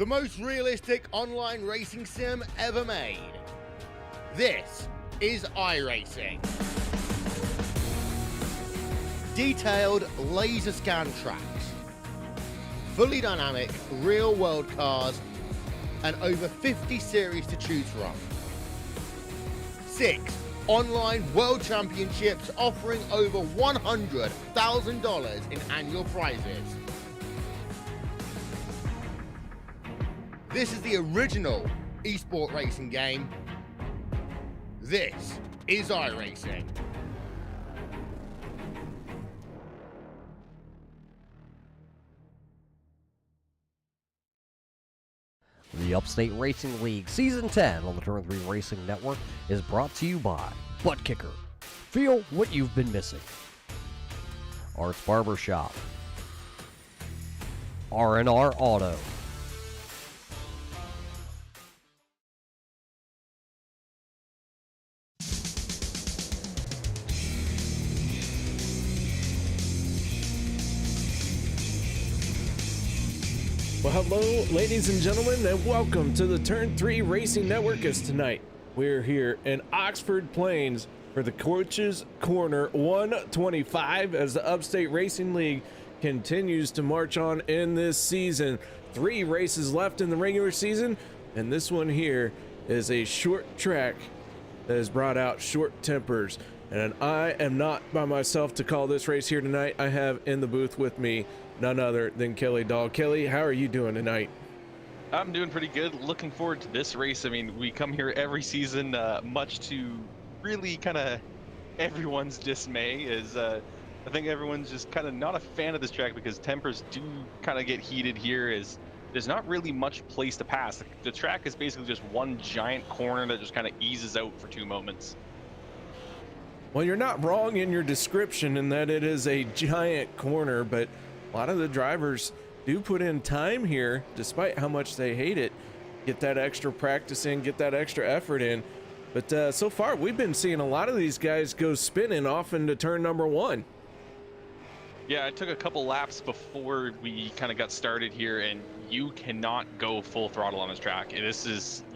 the most realistic online racing sim ever made. This is iRacing. Detailed laser scan tracks, fully dynamic real-world cars, and over 50 series to choose from. 6 online world championships offering over $100,000 in annual prizes. This is the original esport racing game. This is iRacing. The Upstate Racing League Season 10 on the Turn 3 Racing Network is brought to you by Butt Kicker. Feel what you've been missing. Arts Barbershop. R&R Auto. Well, hello, ladies and gentlemen, and welcome to the Turn 3 Racing Network. As tonight, we're here in Oxford Plains for the Coaches Corner 125 as the Upstate Racing League continues to march on in this season. 3 races left in the regular season, and this one here is a short track that has brought out short tempers. And I am not by myself to call this race here tonight. I have in the booth with me none other than Kelly Dahl. Kelly, how are you doing tonight? I'm doing pretty good. Looking forward to this race. I mean, we come here every season, much to really kind of everyone's dismay. I think everyone's just kind of not a fan of this track because tempers do kind of get heated here. There's not really much place to pass. The track is basically just one giant corner that just kind of eases out for 2 moments. Well, you're not wrong in your description in that it is a giant corner, but a lot of the drivers do put in time here, despite how much they hate it. Get that extra practice in, get that extra effort in. But so far, we've been seeing a lot of these guys go spinning off into turn number 1. Yeah, I took a couple laps before we kind of got started here, and you cannot go full throttle on this track.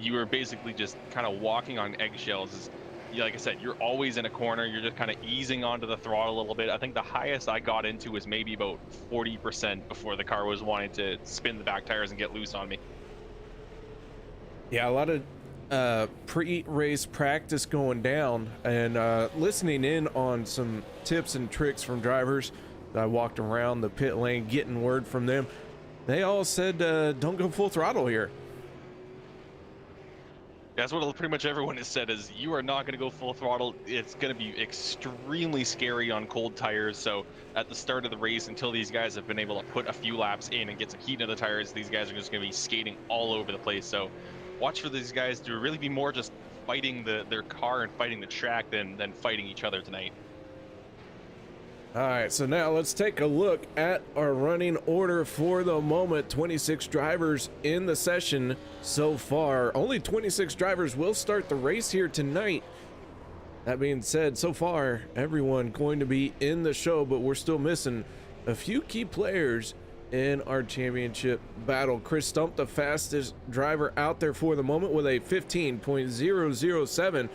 You are basically just kind of walking on eggshells. Like I said, you're always in a corner. You're just kind of easing onto the throttle a little bit. I think the highest I got into was maybe about 40% before the car was wanting to spin the back tires and get loose on me. Yeah, a lot of pre-race practice going down, and listening in on some tips and tricks from drivers. I walked around the pit lane getting word from them. They all said don't go full throttle here. That's what pretty much everyone has said, is you are not going to go full throttle. It's going to be extremely scary on cold tires. So at the start of the race, until these guys have been able to put a few laps in and get some heat into the tires, these guys are just going to be skating all over the place. So watch for these guys to really be more just fighting their car and fighting the track than fighting each other tonight. All right, so now let's take a look at our running order for the moment. 26 drivers in the session so far. Only 26 drivers will start the race here tonight. That being said, so far, everyone going to be in the show, but we're still missing a few key players in our championship battle. Chris Stump, the fastest driver out there for the moment with a 15.007.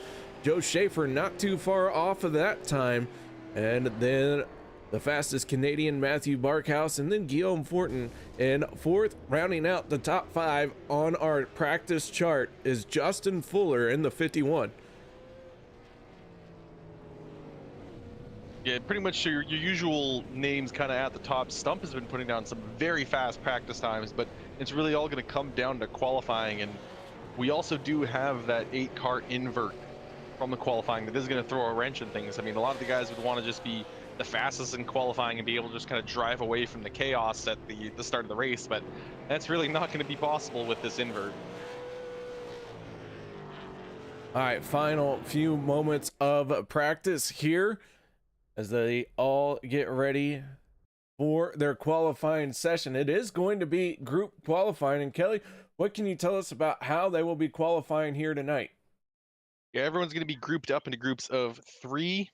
Joe Schaefer not too far off of that time. And then the fastest Canadian, Matthew Barkhouse, and then Guillaume Fortin in 4th. Rounding out the top 5 on our practice chart is Justin Fuller in the 51. Yeah, pretty much your usual names kind of at the top. Stump has been putting down some very fast practice times, but it's really all going to come down to qualifying. And we also do have that 8-car invert from the qualifying that is going to throw a wrench in things. I mean, a lot of the guys would want to just be the fastest in qualifying and be able to just kind of drive away from the chaos at the start of the race, but that's really not going to be possible with this invert. All right, final few moments of practice here as they all get ready for their qualifying session. It is going to be group qualifying. And Kelly, what can you tell us about how they will be qualifying here tonight? Yeah, everyone's going to be grouped up into groups of 3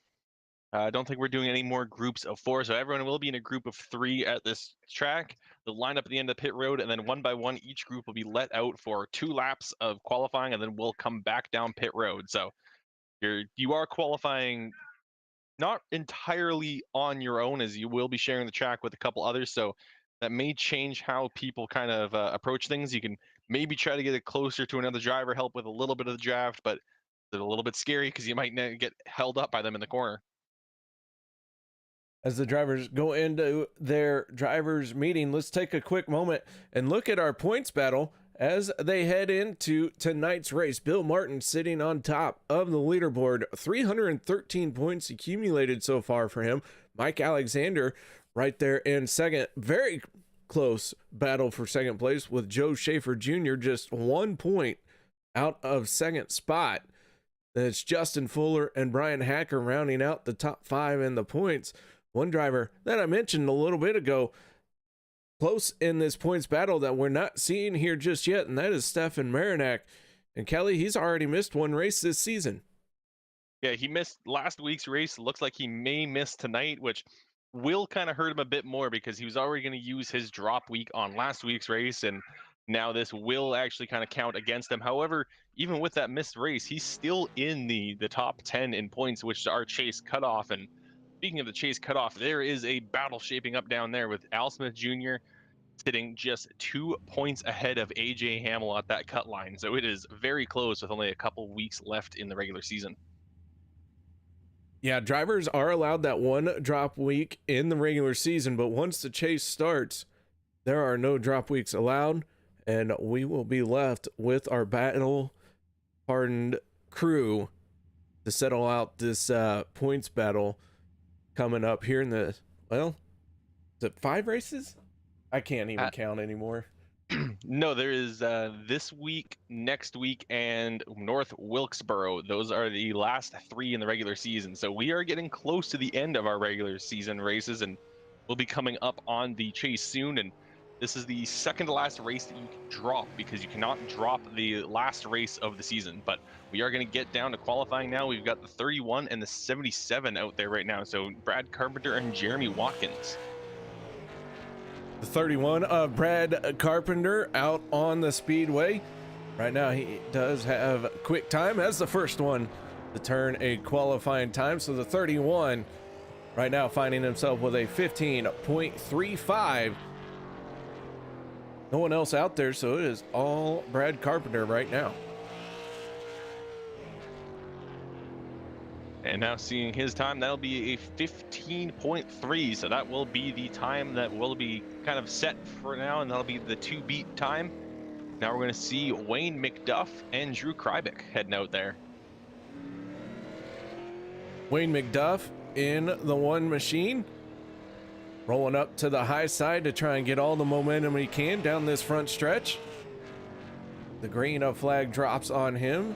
I don't think we're doing any more groups of 4, so everyone will be in a group of 3 at this track. They'll line up at the end of the pit road, and then one by one, each group will be let out for 2 laps of qualifying, and then we'll come back down pit road. So you are qualifying not entirely on your own, as you will be sharing the track with a couple others. So that may change how people kind of approach things. You can maybe try to get it closer to another driver, help with a little bit of the draft, but it's a little bit scary because you might get held up by them in the corner. As the drivers go into their drivers meeting, let's take a quick moment and look at our points battle as they head into tonight's race. Bill Martin sitting on top of the leaderboard, 313 points accumulated so far for him. Mike Alexander right there in second. Very close battle for second place with Joe Schaefer Jr. just 1 point out of second spot. Then it's Justin Fuller and Brian Hacker rounding out the top 5 in the points. One driver that I mentioned a little bit ago, close in this points battle that we're not seeing here just yet, and that is Stefan Marinak. And Kelly, he's already missed 1 race this season. Yeah, he missed last week's race. Looks like he may miss tonight, which will kind of hurt him a bit more because he was already going to use his drop week on last week's race, and now this will actually kind of count against him. However, even with that missed race, he's still in the top 10 in points, which are chase cutoff. And speaking of the chase cutoff, there is a battle shaping up down there with Al Smith Jr. sitting just 2 points ahead of AJ Hamel at that cut line. So it is very close with only a couple weeks left in the regular season. Yeah, drivers are allowed that 1 drop week in the regular season, but once the chase starts, there are no drop weeks allowed, and we will be left with our battle-hardened crew to settle out this points battle coming up here in the, well, is it 5 races? I can't even count anymore. No, there is this week, next week, and North Wilkesboro. Those are the last 3 in the regular season. So we are getting close to the end of our regular season races, and we'll be coming up on the chase soon. And this is the second to last race that you can drop because you cannot drop the last race of the season. But we are going to get down to qualifying now. We've got the 31 and the 77 out there right now. So Brad Carpenter and Jeremy Watkins. The 31 of Brad Carpenter out on the speedway. Right now he does have quick time as the first one to turn a qualifying time. So the 31 right now finding himself with a 15.35. No one else out there, so it is all Brad Carpenter right now. And now seeing his time, that'll be a 15.3. So that will be the time that will be kind of set for now, and that'll be the 2 beat time. Now we're going to see Wayne McDuff and Drew Krybick heading out there. Wayne McDuff in the 1 machine, rolling up to the high side to try and get all the momentum he can down this front stretch. The green flag drops on him.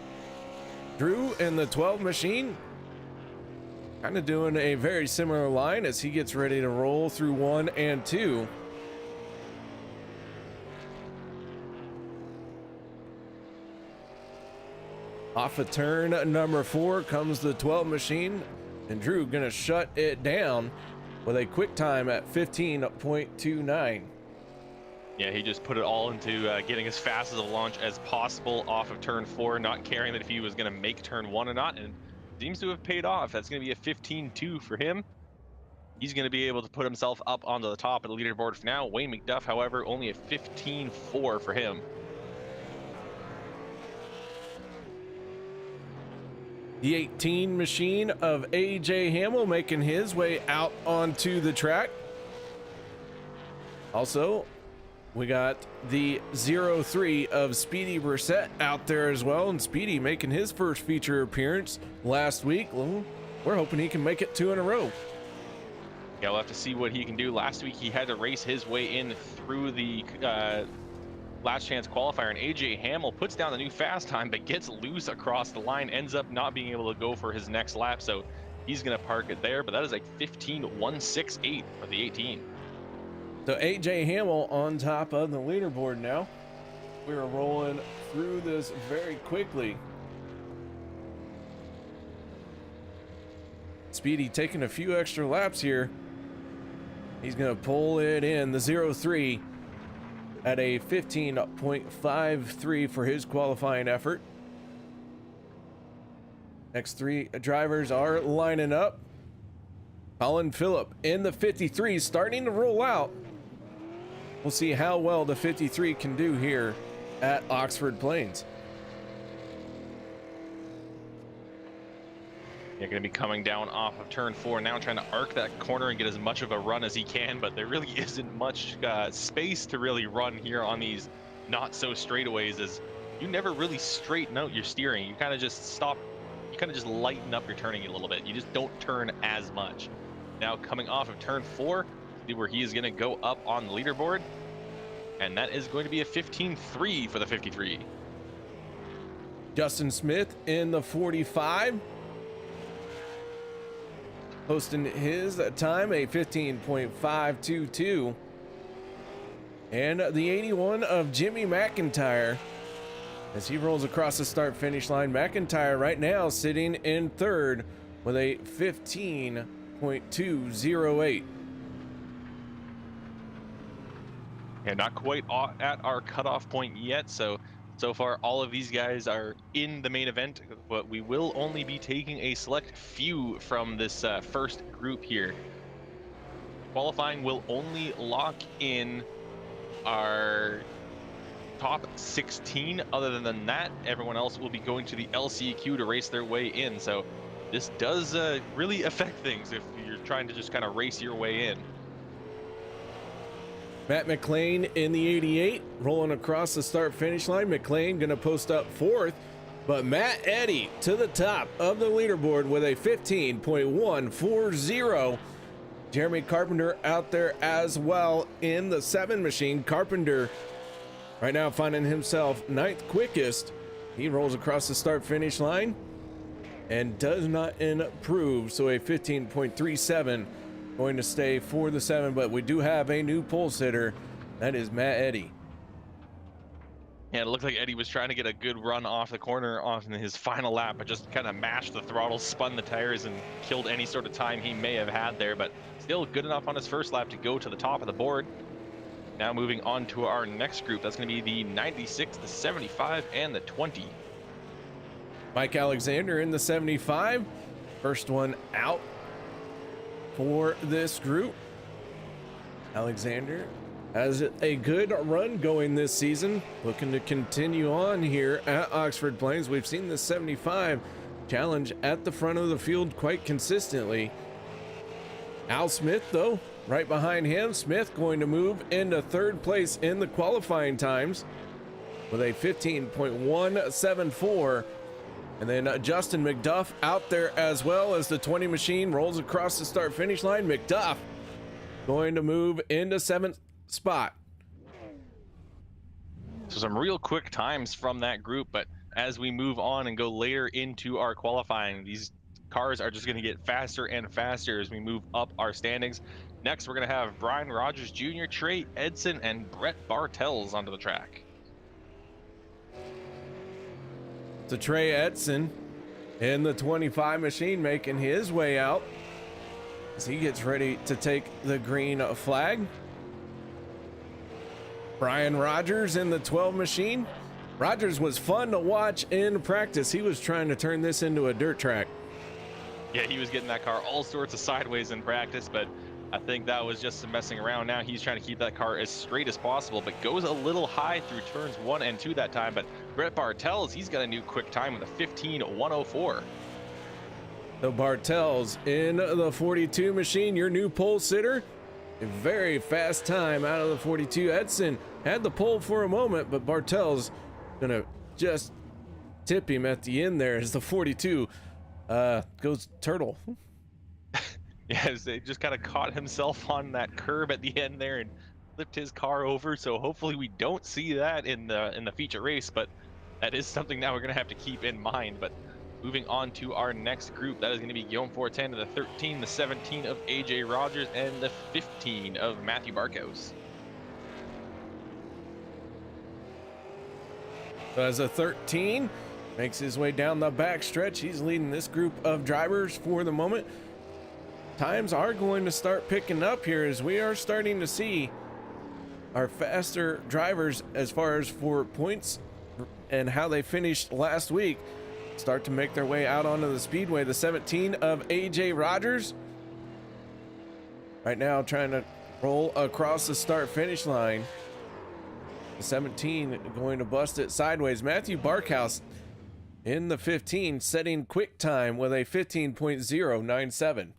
Drew in the 12 machine, kind of doing a very similar line as he gets ready to roll through 1 and 2. Off of turn number 4 comes the 12 machine, and Drew gonna shut it down with a quick time at 15.29. Yeah, he just put it all into getting as fast as a launch as possible off of turn 4, not caring that if he was going to make turn 1 or not, and seems to have paid off. That's going to be a 15.2 for him. He's going to be able to put himself up onto the top of the leaderboard for now. Wayne McDuff, however, only a 15.4 for him. The 18 machine of AJ Hamel making his way out onto the track. Also, we got the 03 of Speedy Brissett out there as well, and Speedy making his first feature appearance last week. Well, we're hoping he can make it 2 in a row. Yeah, we'll have to see what he can do. Last week he had to race his way in through the last chance qualifier, and AJ Hamel puts down the new fast time but gets loose across the line, ends up not being able to go for his next lap, so he's going to park it there. But that is like 15.168 for the 18. So AJ Hamel on top of the leaderboard now. We're rolling through this very quickly. Speedy taking a few extra laps here. He's going to pull it in the 0-3 at a 15.53 for his qualifying effort. Next three drivers are lining up. Colin Phillip in the 53 starting to roll out. We'll see how well the 53 can do here at Oxford Plains. You're going to be coming down off of turn 4 now, trying to arc that corner and get as much of a run as he can, but there really isn't much space to really run here on these not so straightaways, as you never really straighten out your steering. You kind of just stop, you kind of just lighten up your turning a little bit. You just don't turn as much. Now coming off of turn 4, see where he is going to go up on the leaderboard, and that is going to be a 15.3 for the 53. Justin Smith in the 45. Posting his time, a 15.522. And the 81 of Jimmy McIntyre as he rolls across the start finish line. McIntyre right now sitting in third with a 15.208. Yeah, not quite at our cutoff point yet, so far all of these guys are in the main event, but we will only be taking a select few from this first group here. Qualifying will only lock in our top 16. Other than that, everyone else will be going to the LCQ to race their way in, so this does really affect things if you're trying to just kind of race your way in. Matt McLean in the 88, rolling across the start finish line. McLean gonna post up fourth, but Matt Eddy to the top of the leaderboard with a 15.140. Jeremy Carpenter out there as well in the 7 machine. Carpenter right now finding himself 9th quickest. He rolls across the start finish line and does not improve, so a 15.37 going to stay for the 7, but we do have a new pole sitter. That is Matt Eddy. Yeah, it looked like Eddie was trying to get a good run off the corner off in his final lap, but just kind of mashed the throttle, spun the tires, and killed any sort of time he may have had there, but still good enough on his first lap to go to the top of the board. Now moving on to our next group, that's going to be the 96, the 75, and the 20. Mike Alexander in the 75, first one out for this group. Alexander has a good run going this season, looking to continue on here at Oxford Plains. We've seen the 75 challenge at the front of the field quite consistently. Al Smith, though, right behind him. Smith going to move into third place in the qualifying times with a 15.174. And then Justin McDuff out there as well as the 20 machine rolls across the start finish line. McDuff going to move into 7th spot. So some real quick times from that group, but as we move on and go later into our qualifying, these cars are just going to get faster and faster as we move up our standings. Next, we're going to have Brian Rogers Jr., Trey Edson, and Brett Bartels onto the track. To Trey Edson in the 25 machine making his way out as he gets ready to take the green flag. Brian Rogers in the 12 machine. Rogers was fun to watch in practice. He was trying to turn this into a dirt track. Yeah, he was getting that car all sorts of sideways in practice, but I think that was just some messing around. Now he's trying to keep that car as straight as possible, but goes a little high through turns 1 and 2 that time. But Brett Bartels, he's got a new quick time with a 15.104. The Bartels in the 42 machine, your new pole sitter. A very fast time out of the 42. Edson had the pole for a moment, but Bartels gonna just tip him at the end there as the 42 goes turtle. Yes, they just kind of caught himself on that curb at the end there and flipped his car over. So hopefully we don't see that in the feature race, but that is something that we're going to have to keep in mind. But moving on to our next group, that is going to be Guillaume Fortin, the 13, the 17 of AJ Rogers, and the 15 of Matthew Barkos. So as a 13 makes his way down the back stretch, he's leading this group of drivers for the moment. times are going to start picking up here as we are starting to see our faster drivers as far as for points and how they finished last week start to make their way out onto the speedway. The 17 of AJ Rogers right now trying to roll across the start finish line. The 17 going to bust it sideways. Matthew Barkhouse in the 15 setting quick time with a 15.097.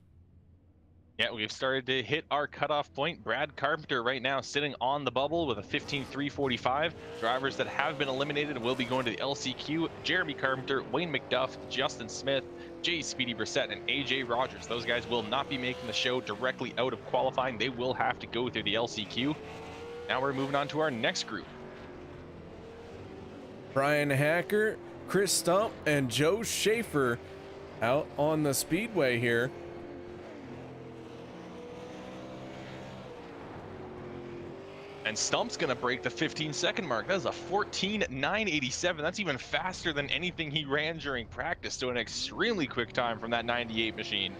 Yeah, we've started to hit our cutoff point. Brad Carpenter right now sitting on the bubble with a 15.345. Drivers that have been eliminated will be going to the LCQ. Jeremy Carpenter, Wayne McDuff, Justin Smith, Jay Speedy Brissett, and AJ Rogers. Those guys will not be making the show directly out of qualifying. They will have to go through the LCQ. Now we're moving on to our next group. Brian Hacker, Chris Stump, and Joe Schaefer out on the speedway here. And Stump's gonna break the 15-second mark. That is a 14.987. That's even faster than anything he ran during practice. So an extremely quick time from that 98 machine.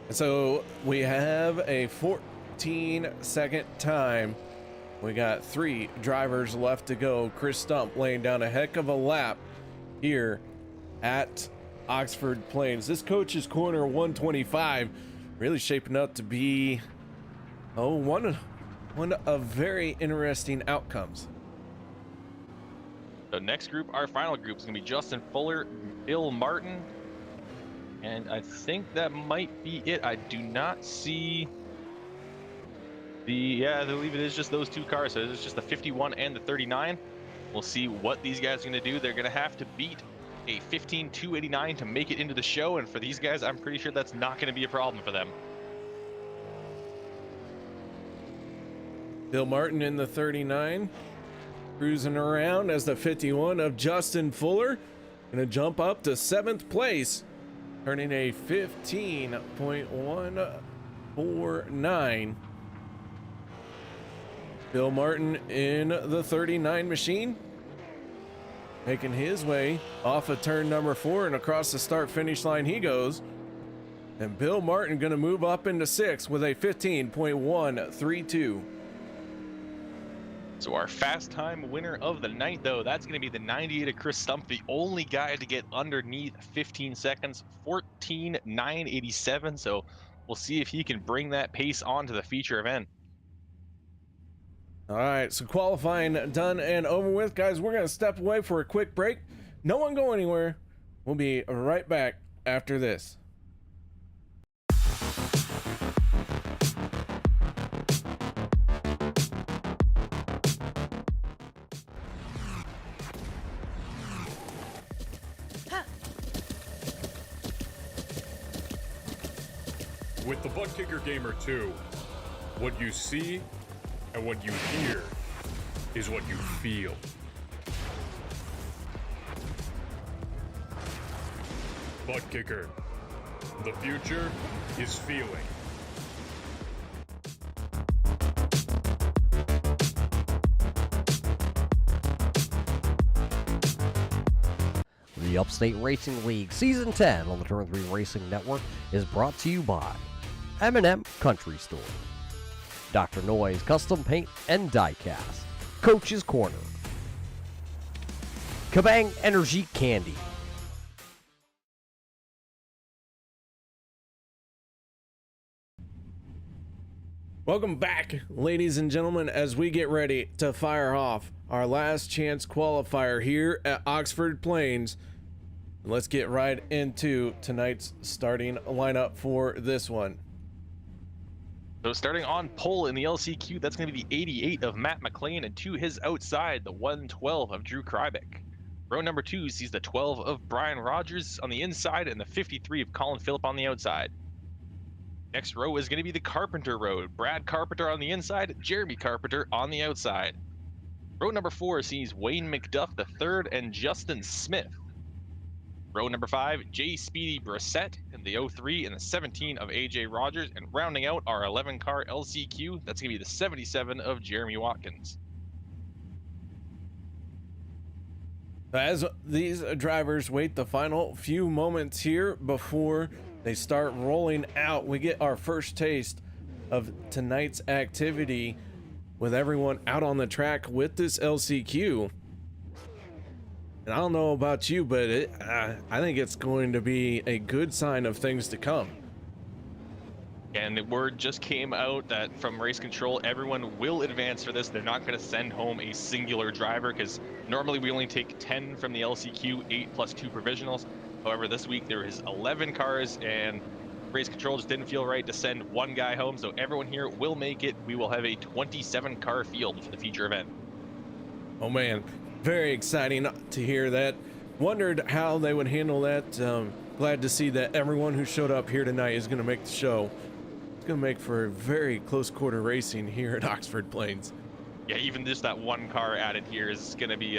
So we have a 14-second time. We got 3 drivers left to go. Chris Stump laying down a heck of a lap here at Oxford Plains. This coach's corner 125 really shaping up to be one of very interesting outcomes. The next group, our final group, is going to be Justin Fuller, Bill Martin, and I think that might be it. I do not see I believe it is just those 2 cars. So it's just the 51 and the 39. We'll see what these guys are going to do. They're going to have to beat a 15.289 to make it into the show, and for these guys, I'm pretty sure that's not going to be a problem for them. Bill Martin in the 39, cruising around as the 51 of Justin Fuller. Gonna jump up to 7th place, turning a 15.149. Bill Martin in the 39 machine, making his way off of turn number 4 and across the start finish line he goes. And Bill Martin gonna move up into 6th with a 15.132. So our fast time winner of the night, though, that's going to be the 98 of Chris Stump, the only guy to get underneath 15 seconds, 14.987. So we'll see if he can bring that pace onto the feature event. All right, so qualifying done and over with. Guys, we're going to step away for a quick break. No one go anywhere. We'll be right back after this. With the Butt Kicker Gamer 2, what you see and what you hear is what you feel. Butt Kicker. The future is feeling. The Upstate Racing League Season 10 on the Turn 3 Racing Network is brought to you by M&M Country Store, Dr. Noy's Custom Paint and Diecast, Coach's Corner, Kabang Energy Candy. Welcome back, ladies and gentlemen, as we get ready to fire off our last chance qualifier here at Oxford Plains. Let's get right into tonight's starting lineup for this one. So starting on pole in the LCQ, that's going to be the 88 of Matt McLean, and to his outside, the 112 of Drew Krybick. Row number 2 sees the 12 of Brian Rogers on the inside and the 53 of Colin Phillip on the outside. Next row is going to be the Carpenter row. Brad Carpenter on the inside, Jeremy Carpenter on the outside. Row number 4 sees Wayne McDuff the 3rd and Justin Smith. Row number 5, Jay Speedy Brissett in the 03 and the 17 of AJ Rogers, and rounding out our 11-car LCQ, that's going to be the 77 of Jeremy Watkins. As these drivers wait the final few moments here before they start rolling out. We get our first taste of tonight's activity with everyone out on the track with this LCQ. And I don't know about you, but I think it's going to be a good sign of things to come. And the word just came out that from race control, everyone will advance for this. They're not going to send home a singular driver, because normally we only take 10 from the LCQ, 8 plus 2 provisionals. However, this week there is 11 cars, and race control just didn't feel right to send one guy home. So everyone here will make it. We will have a 27 car field for the feature event. Oh man, very exciting to hear that. Wondered how they would handle that. Glad to see that everyone who showed up here tonight is going to make the show. It's going to make for very close quarter racing here at Oxford Plains. Yeah, even just that one car added here is going to be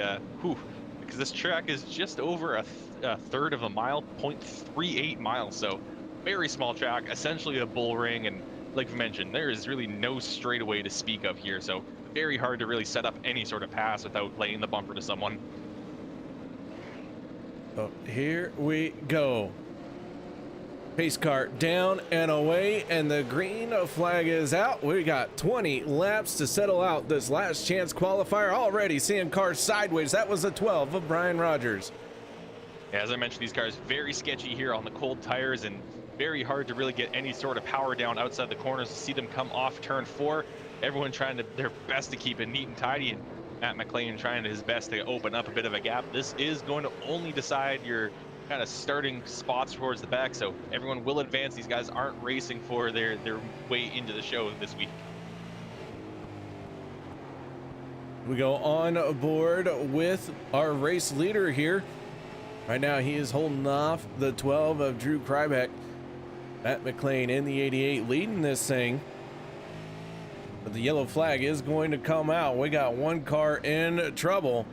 because this track is just over a third of a mile, 0.38 miles. So very small track, essentially a bull ring. And like we mentioned, there is really no straightaway to speak of here. So very hard to really set up any sort of pass without laying the bumper to someone. So here we go. Pace car down and away, and the green flag is out. We got 20 laps to settle out this last chance qualifier. Already seeing cars sideways. That was the 12 of Brian Rogers. As I mentioned, these cars very sketchy here on the cold tires, and very hard to really get any sort of power down outside the corners to see them come off turn 4. Everyone trying their best to keep it neat and tidy, and Matt McLean trying his best to open up a bit of a gap. This is going to only decide your kind of starting spots towards the back, so everyone will advance. These guys aren't racing for their way into the show this week. We go on board with our race leader here. Right now he is holding off the 12 of Drew Krybeck. Matt McLean in the 88 leading this thing. But the yellow flag is going to come out. We got one car in trouble.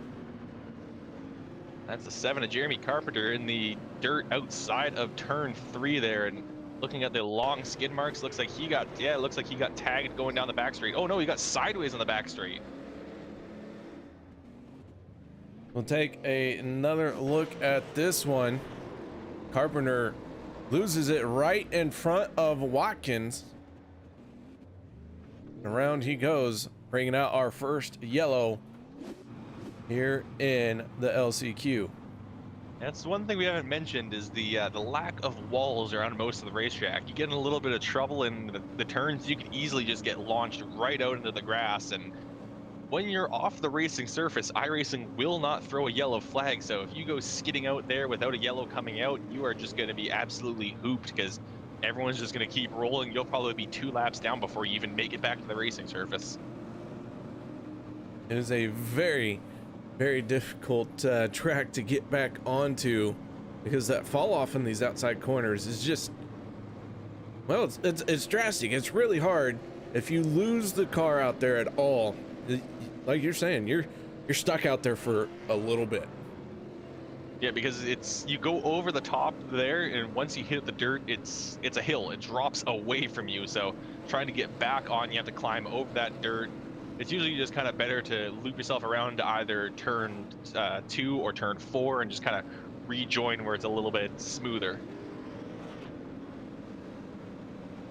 That's the 7 of Jeremy Carpenter in the dirt outside of turn 3 there. And looking at the long skid marks, looks like he got, it looks like he got tagged going down the back straight. Oh no, he got sideways on the back straight. We'll take another look at this one. Carpenter loses it right in front of Watkins. Around he goes, bringing out our first yellow here in the LCQ. That's one thing we haven't mentioned is the lack of walls around most of the racetrack. You get in a little bit of trouble in the turns, you could easily just get launched right out into the grass. And when you're off the racing surface, iRacing will not throw a yellow flag. So if you go skidding out there without a yellow coming out, you are just going to be absolutely hooped, because everyone's just going to keep rolling. You'll probably be 2 laps down before you even make it back to the racing surface. It is a very, very difficult track to get back onto, because that fall off in these outside corners is just, well, it's drastic. It's really hard. If you lose the car out there at all, like you're saying, you're stuck out there for a little bit. Yeah, because you go over the top there, and once you hit the dirt, it's a hill. It drops away from you. So trying to get back on, you have to climb over that dirt. It's usually just kind of better to loop yourself around to either turn 2 or turn 4 and just kind of rejoin where it's a little bit smoother.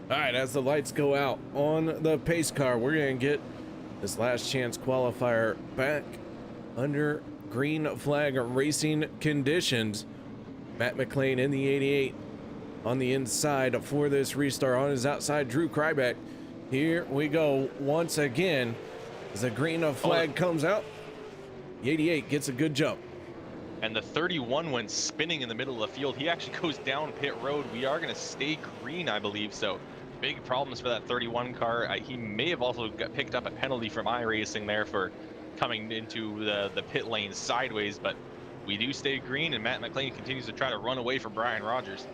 All right, as the lights go out on the pace car, we're going to get this last chance qualifier back under green flag racing conditions. Matt McLean in the 88 on the inside for this restart. On his outside, Drew Krybeck. Here we go once again as the green flag comes out. The 88 gets a good jump. And the 31 went spinning in the middle of the field. He actually goes down pit road. We are going to stay green, I believe. So big problems for that 31 car. He may have also picked up a penalty from iRacing there for coming into the pit lane sideways, but we do stay green, and Matt McLean continues to try to run away from Brian Rogers.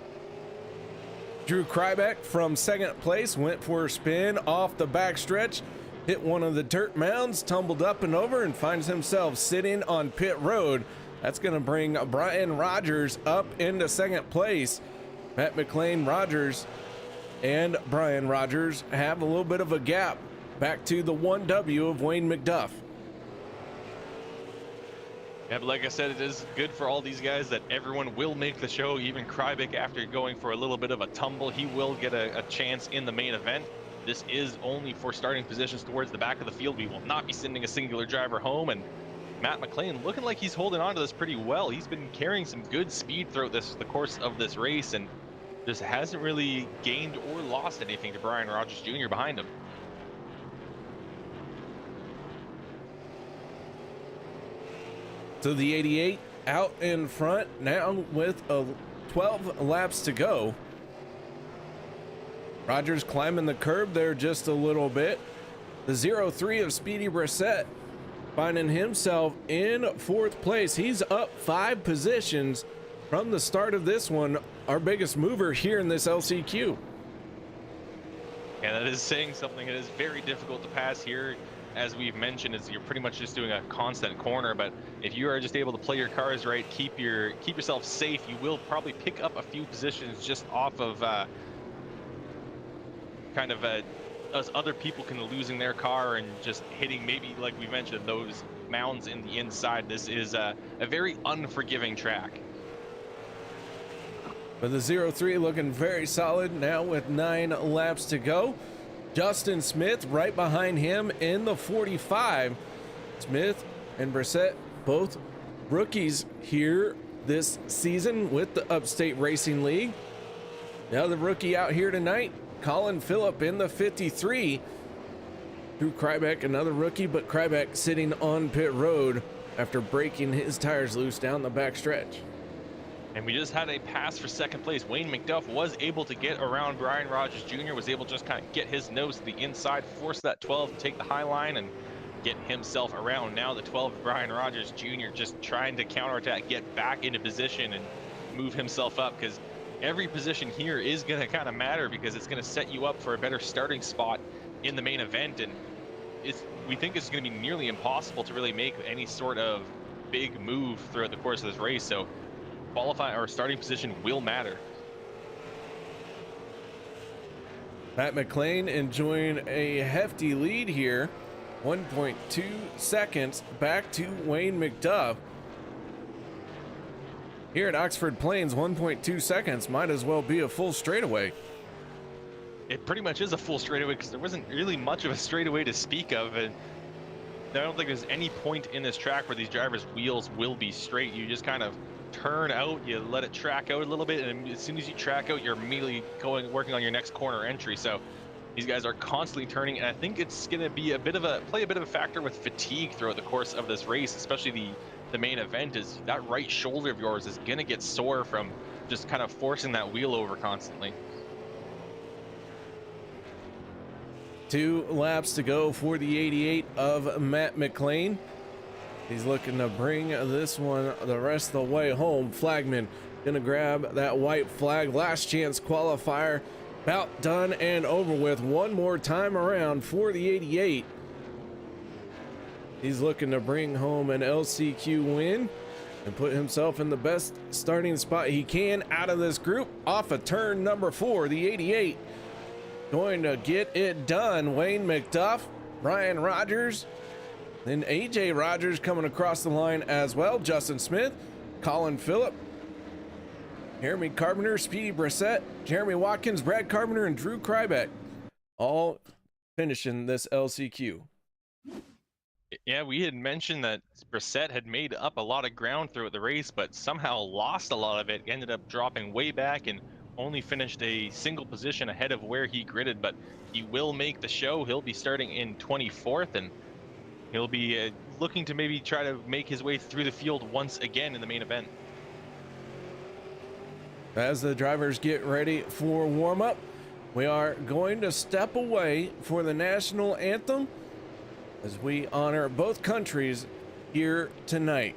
Drew Krybeck from second place went for a spin off the backstretch, hit one of the dirt mounds, tumbled up and over, and finds himself sitting on pit road. That's going to bring Brian Rogers up into second place. Matt McLean, Rogers, and Brian Rogers have a little bit of a gap back to the 1W of Wayne McDuff. Yeah, but like I said, it is good for all these guys that everyone will make the show. Even Krybek, after going for a little bit of a tumble, he will get a chance in the main event. This is only for starting positions towards the back of the field. We will not be sending a singular driver home. And Matt McLean looking like he's holding on to this pretty well. He's been carrying some good speed throughout the course of this race, and just hasn't really gained or lost anything to Brian Rogers Jr. behind him. So the 88 out in front now with 12 laps to go. Rogers climbing the curb there just a little bit. The 03 of Speedy Brissett finding himself in 4th place. He's up 5 positions from the start of this one. Our biggest mover here in this LCQ. Yeah, that is saying something. It is very difficult to pass here. As we've mentioned, is you're pretty much just doing a constant corner, but if you are just able to play your cars right, keep yourself safe, you will probably pick up a few positions just off of us other people kind of losing their car and just hitting, maybe like we mentioned, those mounds in the inside. This is a very unforgiving track. But the 03 looking very solid now with 9 laps to go. Justin Smith right behind him in the 45. Smith and Brissett, both rookies here this season with the Upstate Racing League. Now the rookie out here tonight, Colin Phillip in the 53. Drew Krybek, another rookie, but Krybek sitting on pit road after breaking his tires loose down the back stretch. And we just had a pass for second place. Wayne McDuff was able to get around Brian Rogers Jr., was able to just kind of get his nose to the inside, force that 12 to take the high line and get himself around. Now the 12, Brian Rogers Jr., just trying to counterattack, get back into position and move himself up, because every position here is going to kind of matter, because it's going to set you up for a better starting spot in the main event. And we think it's going to be nearly impossible to really make any sort of big move throughout the course of this race. So qualifying or starting position will matter. Matt McLean enjoying a hefty lead here, 1.2 seconds back to Wayne McDuff. Here at Oxford Plains, 1.2 seconds might as well be a full straightaway. It pretty much is a full straightaway, because there wasn't really much of a straightaway to speak of, and I don't think there's any point in this track where these drivers' wheels will be straight. You just kind of turn out, you let it track out a little bit, and as soon as you track out, you're immediately working on your next corner entry. So these guys are constantly turning, and I think it's going to be play a bit of a factor with fatigue throughout the course of this race, especially the main event. Is that right shoulder of yours is going to get sore from just kind of forcing that wheel over constantly. 2 laps to go for the 88 of Matt McLean. He's looking to bring this one the rest of the way home. Flagman gonna grab that white flag. Last chance qualifier about done and over with. One more time around for the 88. He's looking to bring home an LCQ win and put himself in the best starting spot he can out of this group. Off of turn number 4, the 88 going to get it done. Wayne McDuff, Brian Rogers, then AJ Rogers coming across the line as well. Justin Smith, Colin Phillip, Jeremy Carpenter, Speedy Brissett, Jeremy Watkins, Brad Carpenter, and Drew Krybek, all finishing this LCQ. Yeah, we had mentioned that Brissett had made up a lot of ground throughout the race, but somehow lost a lot of it. Ended up dropping way back and only finished a single position ahead of where he gridded, but he will make the show. He'll be starting in 24th, and he'll be looking to maybe try to make his way through the field once again in the main event. As the drivers get ready for warm-up, we are going to step away for the national anthem as we honor both countries here tonight.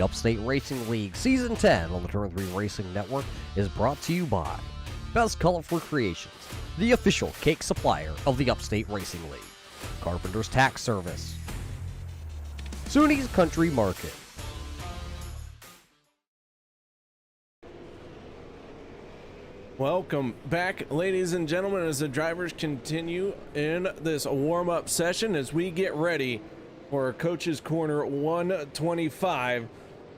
Upstate Racing League Season 10 on the Turn 3 Racing Network is brought to you by Best Colorful Creations, the official cake supplier of the Upstate Racing League, Carpenter's Tax Service, SUNY's Country Market, Welcome back, ladies and gentlemen, as the drivers continue in this warm-up session as we get ready for Coach's Corner 125.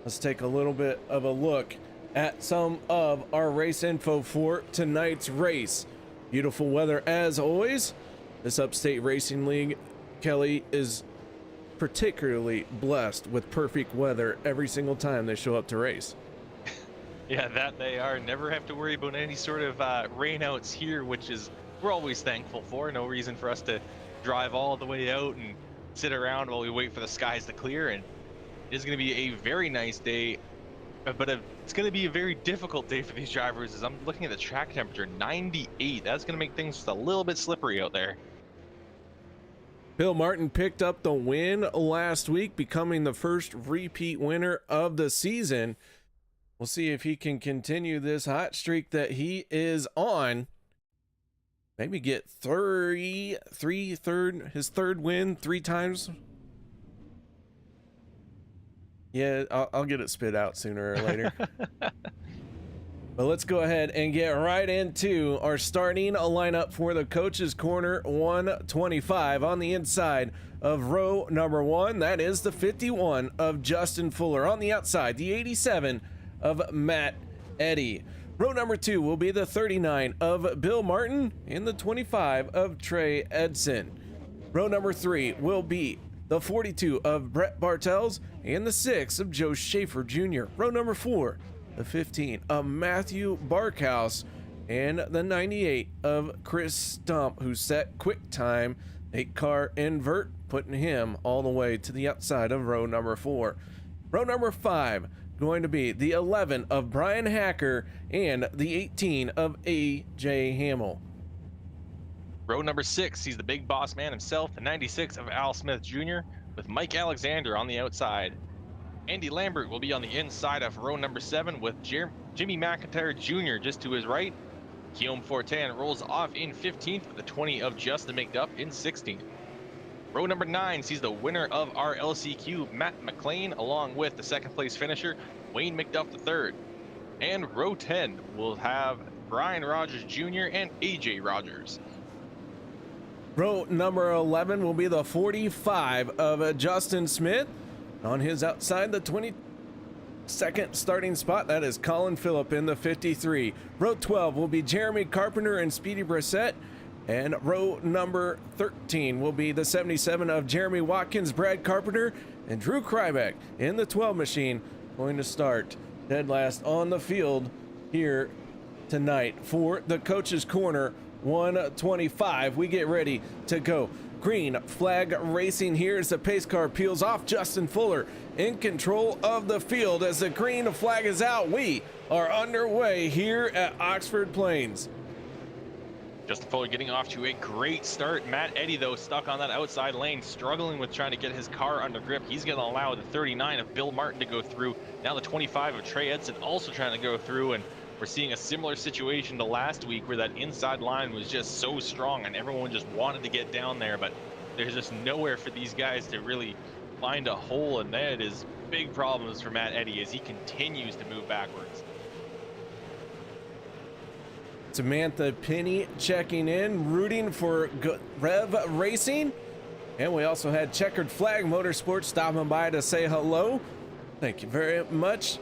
Let's take a little bit of a look at some of our race info for tonight's race. Beautiful weather as always. This Upstate Racing League, Kelly, is particularly blessed with perfect weather every single time they show up to race. Yeah, that they are. Never have to worry about any sort of rainouts here, which is we're always thankful for. No reason for us to drive all the way out and sit around while we wait for the skies to clear. And it is going to be a very nice day, but it's going to be a very difficult day for these drivers. As I'm looking at the track temperature, 98. That's going to make things just a little bit slippery out there. Bill Martin picked up the win last week, becoming the first repeat winner of the season. We'll see if he can continue this hot streak that he is on. Maybe get his third win 3 times. Yeah, I'll get it spit out sooner or later. But let's go ahead and get right into our starting lineup for the Coach's Corner 125. On the inside of row number 1, that is the 51 of Justin Fuller. On the outside, the 87 of Matt Eddy. Row number 2 will be the 39 of Bill Martin and the 25 of Trey Edson. Row number 3 will be the 42 of Brett Bartels and the 6 of Joe Schaefer Jr. Row number 4, the 15 of Matthew Barkhouse and the 98 of Chris Stump, who set quick time 8-car invert, putting him all the way to the outside of row number 4. Row number 5 going to be the 11 of Brian Hacker and the 18 of A.J. Hamill. Row number 6 sees the big boss man himself, the 96 of Al Smith Jr., with Mike Alexander on the outside. Andy Lambert will be on the inside of row number 7 with Jimmy McIntyre Jr. just to his right. Guillaume Fortin rolls off in 15th with the 20 of Justin McDuff in 16th. Row number 9 sees the winner of our LCQ, Matt McLean, along with the second place finisher, Wayne McDuff III. And row 10 will have Brian Rogers Jr. and AJ Rogers. Row number 11 will be the 45 of Justin Smith. On his outside, the 22nd starting spot, that is Colin Phillip in the 53. Row 12 will be Jeremy Carpenter and Speedy Brissett. And row number 13 will be the 77 of Jeremy Watkins, Brad Carpenter, and Drew Krybeck in the 12 machine, going to start dead last on the field here tonight for the Coach's Corner 125. We get ready to go. Green flag racing here as the pace car peels off. Justin Fuller in control of the field. As the green flag is out, we are underway here at Oxford Plains. Justin Fuller getting off to a great start. Matt Eddy, though, stuck on that outside lane, struggling with trying to get his car under grip. He's going to allow the 39 of Bill Martin to go through. Now the 25 of Trey Edson also trying to go through, and we're seeing a similar situation to last week where that inside line was just so strong and everyone just wanted to get down there, but there's just nowhere for these guys to really find a hole, and that is big problems for Matt Eddy as he continues to move backwards. Samantha Penny checking in, rooting for Rev Racing. And we also had Checkered Flag Motorsports stopping by to say hello. Thank you very much.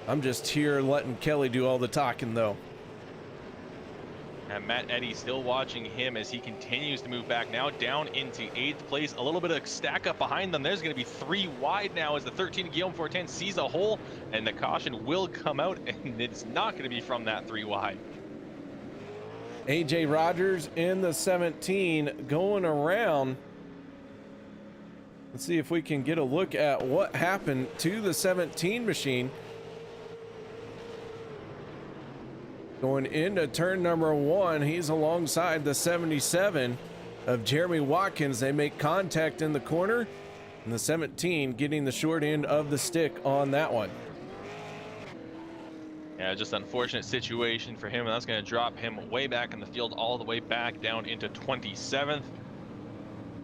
I'm just here letting Kelly do all the talking, though. And Matt Eddy still watching him as he continues to move back, now down into 8th place. A little bit of stack up behind them. There's going to be 3 wide now as the 13 Guillaume Fortin sees a hole, and the caution will come out, and it's not going to be from that 3 wide. AJ Rogers in the 17 going around. Let's see if we can get a look at what happened to the 17 machine. Going into turn number 1, he's alongside the 77 of Jeremy Watkins. They make contact in the corner, And the 17 getting the short end of the stick on that one. Yeah, just unfortunate situation for him, and that's going to drop him way back in the field, all the way back down into 27th.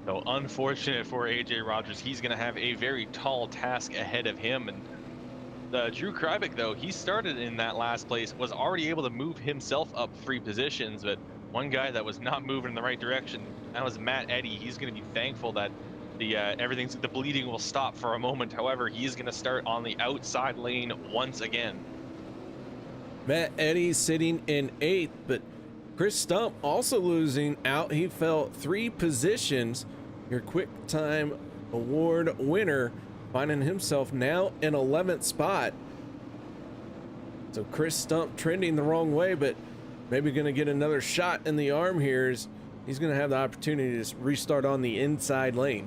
So unfortunate for AJ Rogers. He's going to have a very tall task ahead of him. And Drew Krybik, though, he started in that last place, was already able to move himself up 3 positions, but one guy that was not moving in the right direction, that was Matt Eddy. He's going to be thankful that the bleeding will stop for a moment. However, he's going to start on the outside lane once again. Matt Eddy sitting in 8th, but Chris Stump also losing out. He fell 3 positions. Your quick time award winner finding himself now in 11th spot. So Chris Stump trending the wrong way, but maybe going to get another shot in the arm here. He's going to have the opportunity to restart on the inside lane.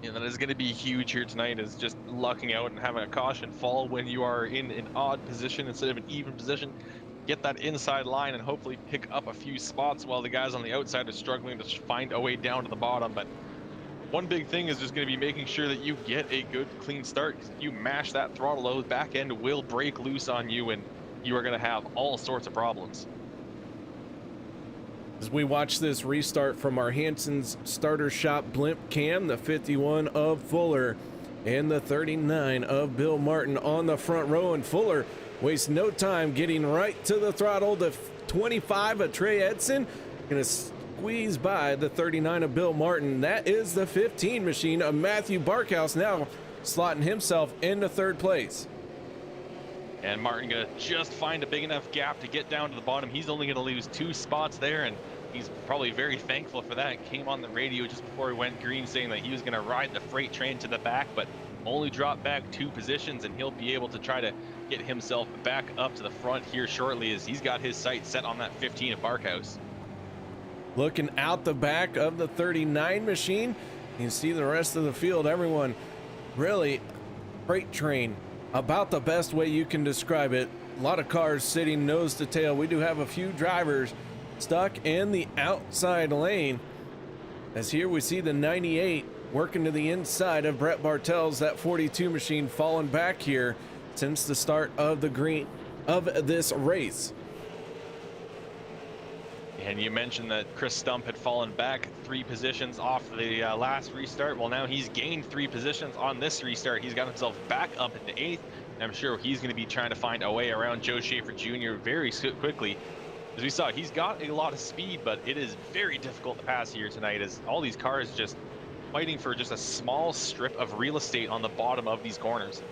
Yeah, that is going to be huge here tonight, is just lucking out and having a caution fall when you are in an odd position instead of an even position. Get that inside line and hopefully pick up a few spots while the guys on the outside are struggling to find a way down to the bottom. But one big thing is just going to be making sure that you get a good clean start. If you mash that throttle, those back end will break loose on you and you are going to have all sorts of problems. As we watch this restart from our Hanson's Starter Shop blimp cam, the 51 of Fuller and the 39 of Bill Martin on the front row, and Fuller wastes no time getting right to the throttle. The 25 of Trey Edson gonna squeeze by the 39 of Bill Martin. That is the 15 machine of Matthew Barkhouse, now slotting himself into 3rd place. And Martin gonna just find a big enough gap to get down to the bottom. He's only gonna lose 2 spots there, and he's probably very thankful for that. Came on the radio just before he went green saying that he was gonna ride the freight train to the back, but only drop back 2 positions, and he'll be able to try to get himself back up to the front here shortly, as he's got his sights set on that 15 of Barkhouse. Looking out the back of the 39 machine, you see the rest of the field. Everyone really freight train, about the best way you can describe it. A lot of cars sitting nose to tail. We do have a few drivers stuck in the outside lane, as here we see the 98 working to the inside of Brett Bartels. That 42 machine falling back here since the start of this race. And you mentioned that Chris Stump had fallen back 3 positions off the last restart. Well, now he's gained 3 positions on this restart. He's got himself back up into 8th. And I'm sure he's going to be trying to find a way around Joe Schaefer Jr. very quickly. As we saw, he's got a lot of speed, but it is very difficult to pass here tonight, as all these cars just fighting for just a small strip of real estate on the bottom of these corners.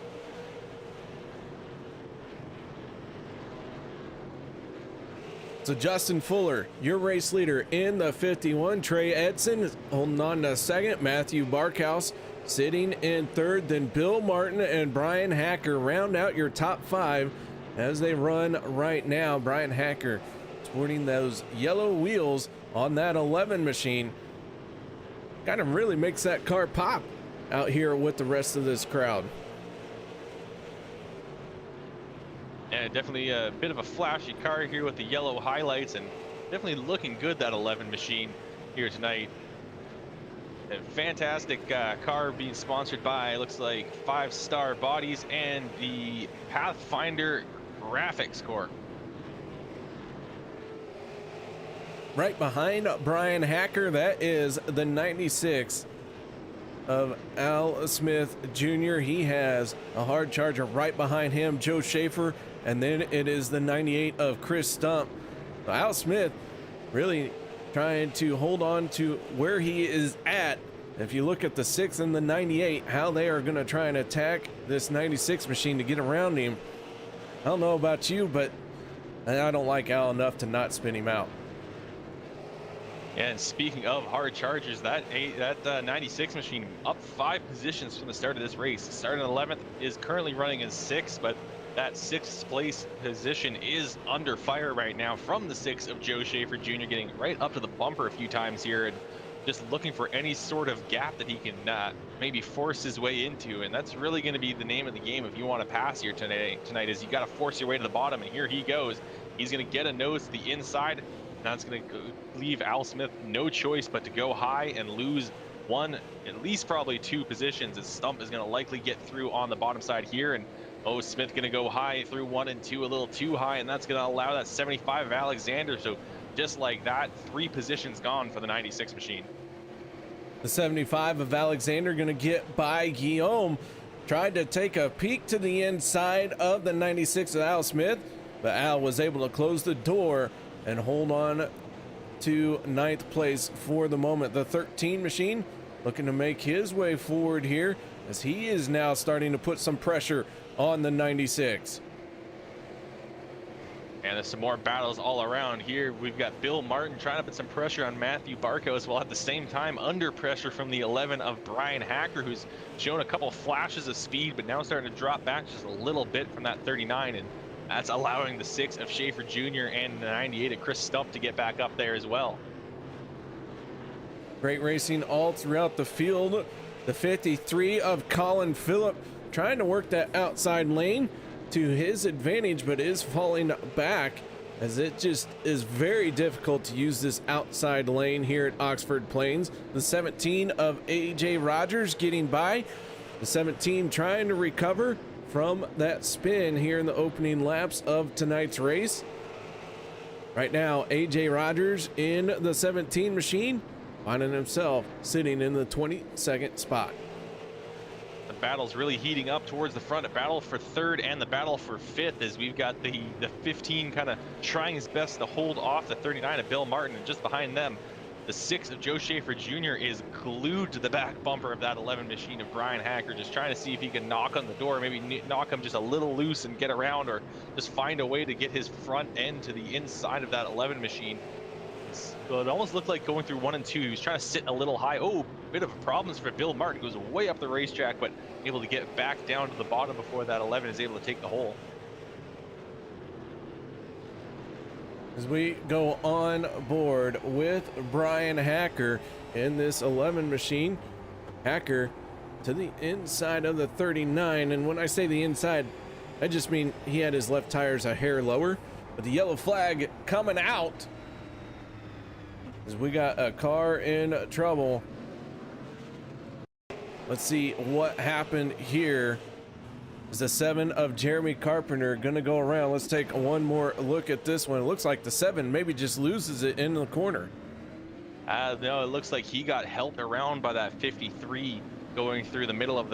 So Justin Fuller, your race leader in the 51. Trey Edson holding on to 2nd. Matthew Barkhouse sitting in 3rd. Then Bill Martin and Brian Hacker round out your top 5 as they run right now. Brian Hacker sporting those yellow wheels on that 11 machine. Kind of really makes that car pop out here with the rest of this crowd. And definitely a bit of a flashy car here with the yellow highlights, and definitely looking good, that 11 machine here tonight. A fantastic car being sponsored by, looks like 5 Star Bodies and the Pathfinder Graphics Corp. Right behind Brian Hacker, that is the 96 of Al Smith Jr. He has a hard charger right behind him, Joe Schaefer, and then it is the 98 of Chris Stump. So Al Smith really trying to hold on to where he is at. If you look at the 6 and the 98, how they are going to try and attack this 96 machine to get around him. I don't know about you, but I don't like Al enough to not spin him out. And speaking of hard chargers, that 96 machine up 5 positions from the start of this race. Starting 11th, is currently running in 6th, but that 6th place position is under fire right now from the 6 of Joe Schaefer Jr., getting right up to the bumper a few times here and just looking for any sort of gap that he can maybe force his way into. And that's really going to be the name of the game if you want to pass here tonight, is you got to force your way to the bottom, and here he goes. He's going to get a nose to the inside. That's going to leave Al Smith no choice but to go high and lose one, at least probably 2 positions, as Stump is going to likely get through on the bottom side here. And Smith going to go high through 1 and 2, a little too high, and that's going to allow that 75 of Alexander. So just like that, 3 positions gone for the 96 machine. The 75 of Alexander going to get by Guillaume. Tried to take a peek to the inside of the 96 of Al Smith, but Al was able to close the door and hold on to 9th place for the moment. The 13 machine looking to make his way forward here, as he is now starting to put some pressure on the 96. And there's some more battles all around here. We've got Bill Martin trying to put some pressure on Matthew Barkos, while at the same time under pressure from the 11 of Brian Hacker, who's shown a couple flashes of speed, but now starting to drop back just a little bit from that 39. And that's allowing the 6 of Schaefer Jr. and the 98 of Chris Stump to get back up there as well. Great racing all throughout the field. The 53 of Colin Phillip trying to work that outside lane to his advantage, but is falling back, as it just is very difficult to use this outside lane here at Oxford Plains. The 17 of AJ Rogers getting by. The 17 trying to recover from that spin here in the opening laps of tonight's race. Right now, AJ Rogers in the 17 machine, finding himself sitting in the 22nd spot. The battle's really heating up towards the front. A battle for 3rd and the battle for 5th, as we've got the 15 kind of trying his best to hold off the 39 of Bill Martin, and just behind them, the 6 of Joe Schaefer Jr. is glued to the back bumper of that 11 machine of Brian Hacker, just trying to see if he can knock on the door, maybe knock him just a little loose and get around, or just find a way to get his front end to the inside of that 11 machine. So it almost looked like going through 1 and 2. He was trying to sit a little high. Oh, bit of problems for Bill Martin. Goes way up the racetrack, but able to get back down to the bottom before that 11 is able to take the hole. As we go on board with Brian Hacker in this 11 machine, Hacker to the inside of the 39. And when I say the inside, I just mean he had his left tires a hair lower, but the yellow flag coming out, as we got a car in trouble. Let's see what happened here. Is the 7 of Jeremy Carpenter gonna go around? Let's take one more look at this one. It looks like the 7 maybe just loses it in the corner. No, it looks like he got helped around by that 53 going through the middle of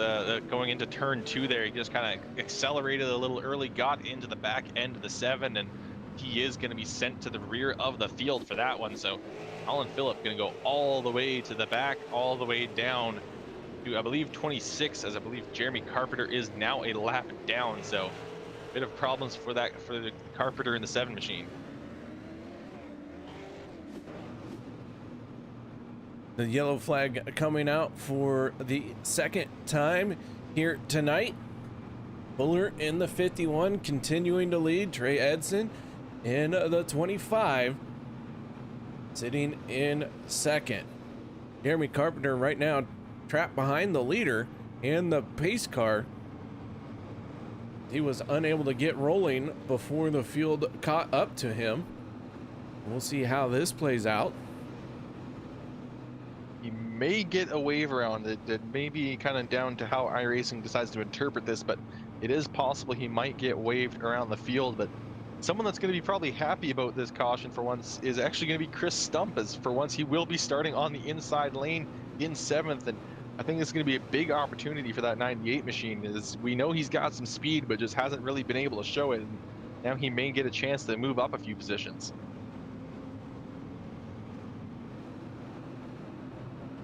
going into turn 2 there. He just kind of accelerated a little early, got into the back end of the 7, and he is going to be sent to the rear of the field for that one. So Colin Phillip going to go all the way to the back, all the way down to, I believe, 26, as I believe Jeremy Carpenter is now a lap down. So a bit of problems for the Carpenter in the 7 machine. The yellow flag coming out for the 2nd time here tonight. Buller in the 51 continuing to lead. Trey Edson in the 25 sitting in 2nd. Jeremy Carpenter right now trapped behind the leader and the pace car. He was unable to get rolling before the field caught up to him. We'll see how this plays out. He may get a wave around it. It may be kind of down to how iRacing decides to interpret this, but it is possible he might get waved around the field. But someone that's going to be probably happy about this caution for once is actually going to be Chris Stump, as for once he will be starting on the inside lane in 7th. And I think it's going to be a big opportunity for that 98 machine, as we know he's got some speed, but just hasn't really been able to show it. And now he may get a chance to move up a few positions.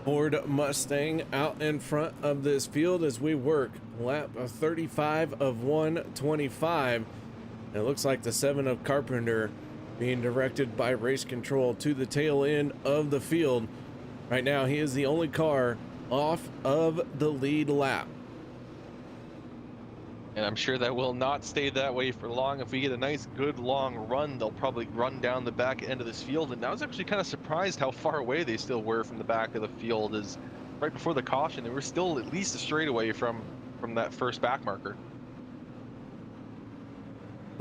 Ford Mustang out in front of this field as we work lap 35 of 125. It looks like the 7 of Carpenter being directed by race control to the tail end of the field. Right now, he is the only car off of the lead lap. And I'm sure that will not stay that way for long. If we get a nice, good, long run, they'll probably run down the back end of this field. And I was actually kind of surprised how far away they still were from the back of the field. As right before the caution, they were still at least a straightaway from that first back marker.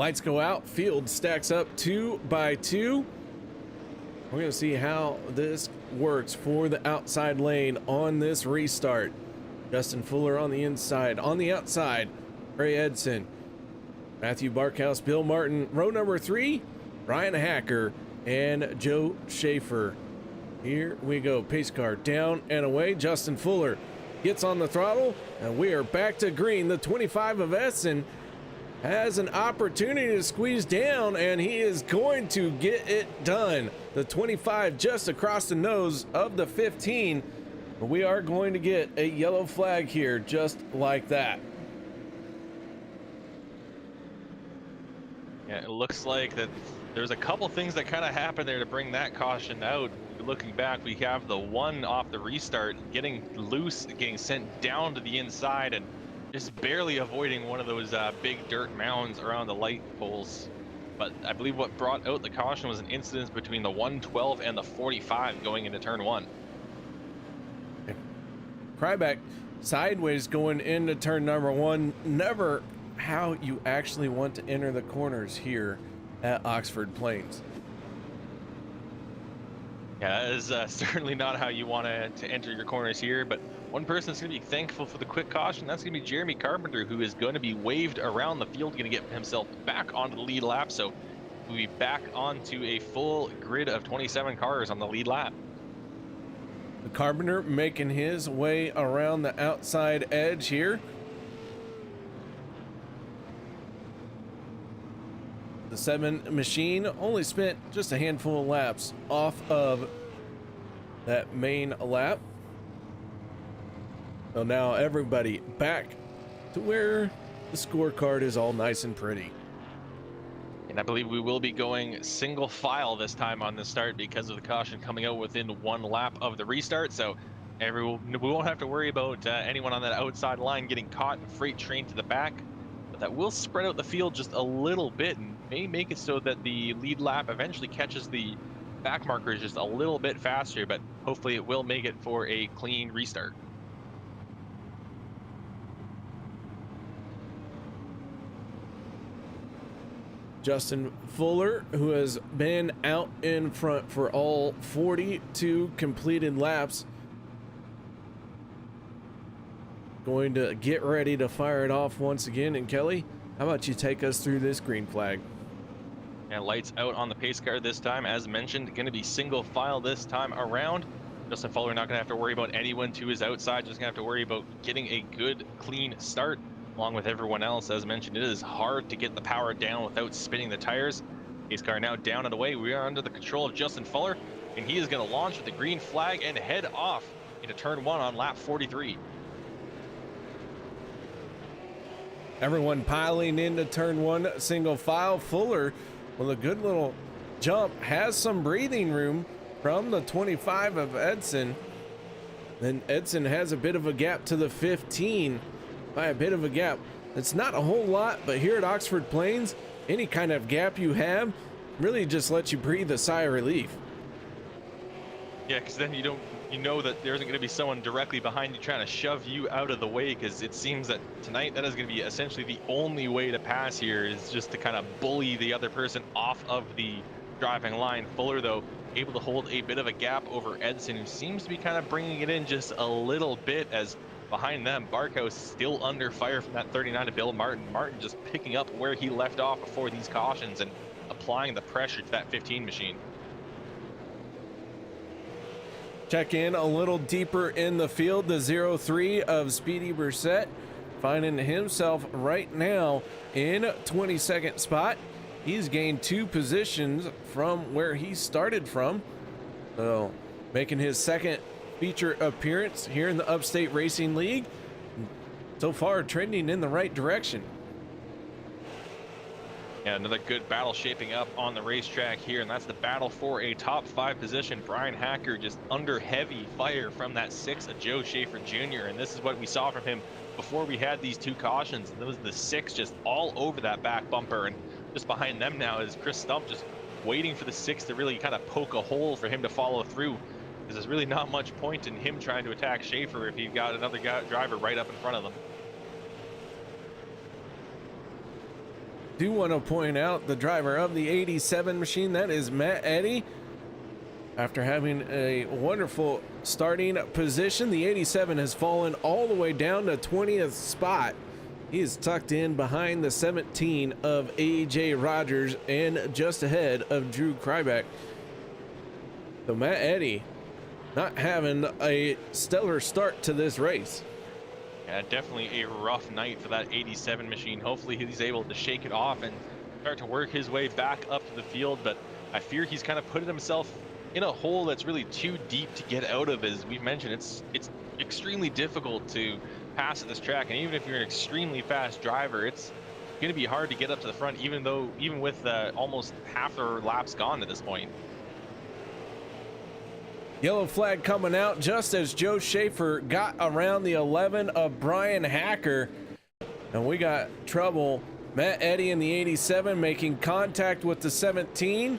Lights go out, field stacks up 2 by 2. We're going to see how this works for the outside lane on this restart. Justin Fuller on the inside. On the outside, Ray Edson, Matthew Barkhouse, Bill Martin. Row number 3, Ryan Hacker and Joe Schaefer. Here we go. Pace car down and away. Justin Fuller gets on the throttle, and we are back to green. The 25 of Edson has an opportunity to squeeze down, and he is going to get it done. The 25 just across the nose of the 15. But we are going to get a yellow flag here, just like that. Yeah, it looks like that there's a couple things that kind of happened there to bring that caution out. Looking back, we have the one off the restart getting loose, getting sent down to the inside, and just barely avoiding one of those big dirt mounds around the light poles. But I believe what brought out the caution was an incident between the 112 and the 45 going into turn 1. Kryback sideways going into turn number 1. Never how you actually want to enter the corners here at Oxford Plains. Yeah, that is certainly not how you want to enter your corners here, but one person that's going to be thankful for the quick caution, that's going to be Jeremy Carpenter, who is going to be waved around the field, going to get himself back onto the lead lap, so we'll be back onto a full grid of 27 cars on the lead lap. The Carpenter making his way around the outside edge here. The 7 machine only spent just a handful of laps off of that main lap. So now everybody back to where the scorecard is all nice and pretty. And I believe we will be going single file this time on the start because of the caution coming out within 1 lap of the restart. So we won't have to worry about anyone on that outside line getting caught and freight train to the back. But that will spread out the field just a little bit and may make it so that the lead lap eventually catches the back markers just a little bit faster, but hopefully it will make it for a clean restart. Justin Fuller, who has been out in front for all 42 completed laps, going to get ready to fire it off once again. And Kelly, how about you take us through this green flag? And lights out on the pace car this time, as mentioned, going to be single file this time around. Justin Fuller not going to have to worry about anyone to his outside, just going to have to worry about getting a good, clean start. Along with everyone else, as mentioned, it is hard to get the power down without spinning the tires. Pace car now down and away. We are under the control of Justin Fuller, and he is going to launch with the green flag and head off into turn 1 on lap 43. Everyone piling into turn 1, single file. Fuller with a good little jump, has some breathing room from the 25 of Edson. Then Edson has a bit of a gap to the 15. By a bit of a gap. It's not a whole lot, but here at Oxford Plains, any kind of gap you have really just lets you breathe a sigh of relief. Yeah, because then you know that there isn't going to be someone directly behind you trying to shove you out of the way, because it seems that tonight that is going to be essentially the only way to pass here, is just to kind of bully the other person off of the driving line. Fuller, though, able to hold a bit of a gap over Edson, who seems to be kind of bringing it in just a little bit, as behind them, Barkhouse still under fire from that 39 to Bill Martin. Martin just picking up where he left off before these cautions and applying the pressure to that 15 machine. Check in a little deeper in the field. The 03 of Speedy Brissett finding himself right now in 22nd spot. He's gained 2 positions from where he started from. So making his second feature appearance here in the Upstate Racing League. So far trending in the right direction. Yeah, another good battle shaping up on the racetrack here, and that's the battle for a top 5 position. Brian Hacker just under heavy fire from that 6 of Joe Schaefer Jr., and this is what we saw from him before we had these 2 cautions. And there was the 6 just all over that back bumper, and just behind them now is Chris Stump, just waiting for the 6 to really kind of poke a hole for him to follow through. There's really not much point in him trying to attack Schaefer if you've got another driver right up in front of them. do want to point out the driver of the 87 machine, that is Matt Eddy. After having a wonderful starting position, the 87 has fallen all the way down to 20th spot. He is tucked in behind the 17 of AJ Rogers and just ahead of Drew Krybeck. So Matt Eddy not having a stellar start to this race. Yeah, definitely a rough night for that 87 machine. Hopefully he's able to shake it off and start to work his way back up to the field, but I fear he's kind of putting himself in a hole that's really too deep to get out of. As we've mentioned, it's extremely difficult to pass at this track, and even if you're an extremely fast driver, it's going to be hard to get up to the front, even with almost half their laps gone at this point. Yellow flag coming out just as Joe Schaefer got around the 11 of Brian Hacker, and we got trouble. Matt Eddy in the 87 making contact with the 17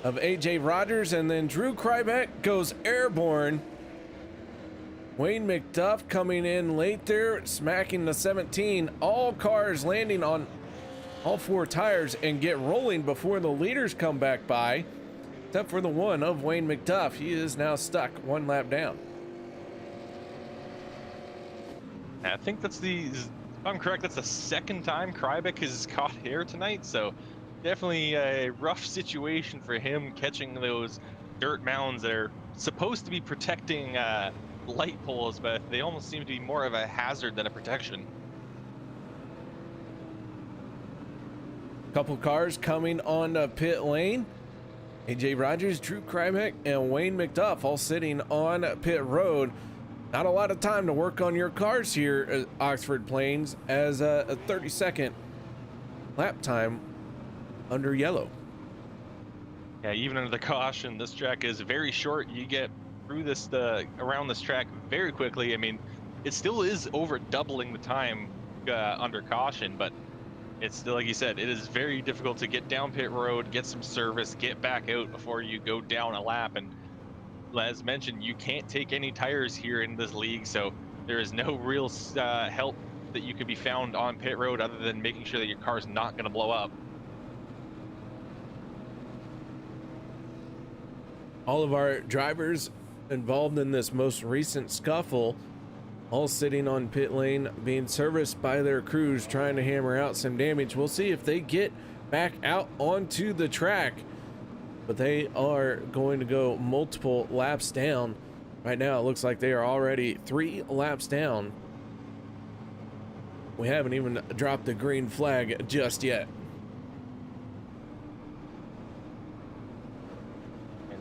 of AJ Rogers, and then Drew Krybeck goes airborne. Wayne McDuff coming in late there, smacking the 17. All cars landing on all four tires and get rolling before the leaders come back by, except for the one of Wayne McDuff. He is now stuck one lap down. I think that's if I'm correct, that's the second time Krybeck has caught air tonight, so definitely a rough situation for him, catching those dirt mounds that are supposed to be protecting light poles, but they almost seem to be more of a hazard than a protection. Couple cars coming on the pit lane. AJ Rogers, Drew Krybeck, and Wayne McDuff all sitting on pit road. Not a lot of time to work on your cars here at Oxford Plains, as a 30-second lap time under yellow. Yeah, even under the caution, this track is very short. You get through this around this track very quickly. I mean, it still is over doubling the time under caution, but it's still, like you said, it is very difficult to get down pit road, get some service, get back out before you go down a lap. And as mentioned, you can't take any tires here in this league, so there is no real help that you could be found on pit road other than making sure that your car's not going to blow up. All of our drivers involved in this most recent scuffle all sitting on pit lane, being serviced by their crews, trying to hammer out some damage. We'll see if they get back out onto the track, but they are going to go multiple laps down. Right now it looks like they are already 3 laps down. We haven't even dropped the green flag just yet.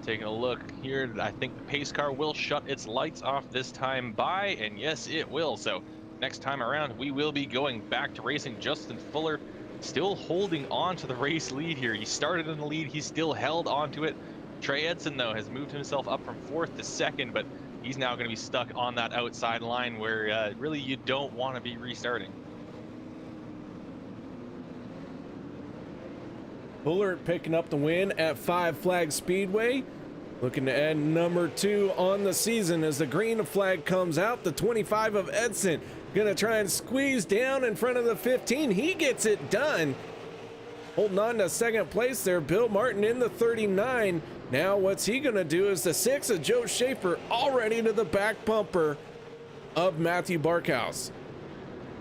Taking a look here, I think the pace car will shut its lights off this time by, and yes, it will. So next time around, we will be going back to racing. Justin Fuller still holding on to the race lead here. He started in the lead, he still held on to it. Trey Edson, though, has moved himself up from 4th to 2nd, but he's now going to be stuck on that outside line where really you don't want to be restarting. Fuller picking up the win at Five Flag Speedway. Looking to add number 2 on the season as the green flag comes out. The 25 of Edson gonna try and squeeze down in front of the 15. He gets it done. Holding on to 2nd place there, Bill Martin in the 39. Now what's he gonna do is the 6 of Joe Schaefer already to the back bumper of Matthew Barkhouse.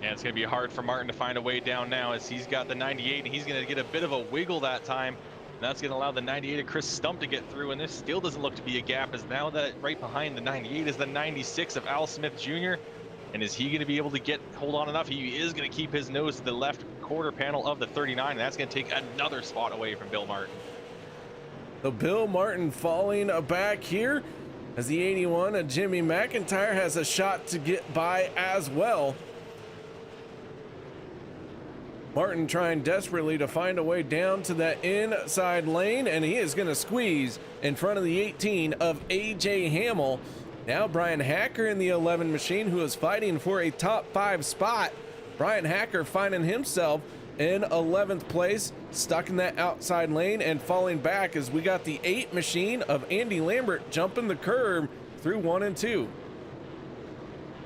And it's going to be hard for Martin to find a way down now, as he's got the 98 and he's going to get a bit of a wiggle that time. And that's going to allow the 98 of Chris Stump to get through, and this still doesn't look to be a gap, as now that right behind the 98 is the 96 of Al Smith Jr. And is he going to be able to hold on enough? He is going to keep his nose to the left quarter panel of the 39, and that's going to take another spot away from Bill Martin. So Bill Martin falling back here as the 81 of Jimmy McIntyre has a shot to get by as well. Martin trying desperately to find a way down to that inside lane, and he is going to squeeze in front of the 18 of AJ Hamill. Now Brian Hacker in the 11 machine, who is fighting for a top 5 spot. Brian Hacker finding himself in 11th place, stuck in that outside lane and falling back, as we got the 8 machine of Andy Lambert jumping the curb through 1 and 2.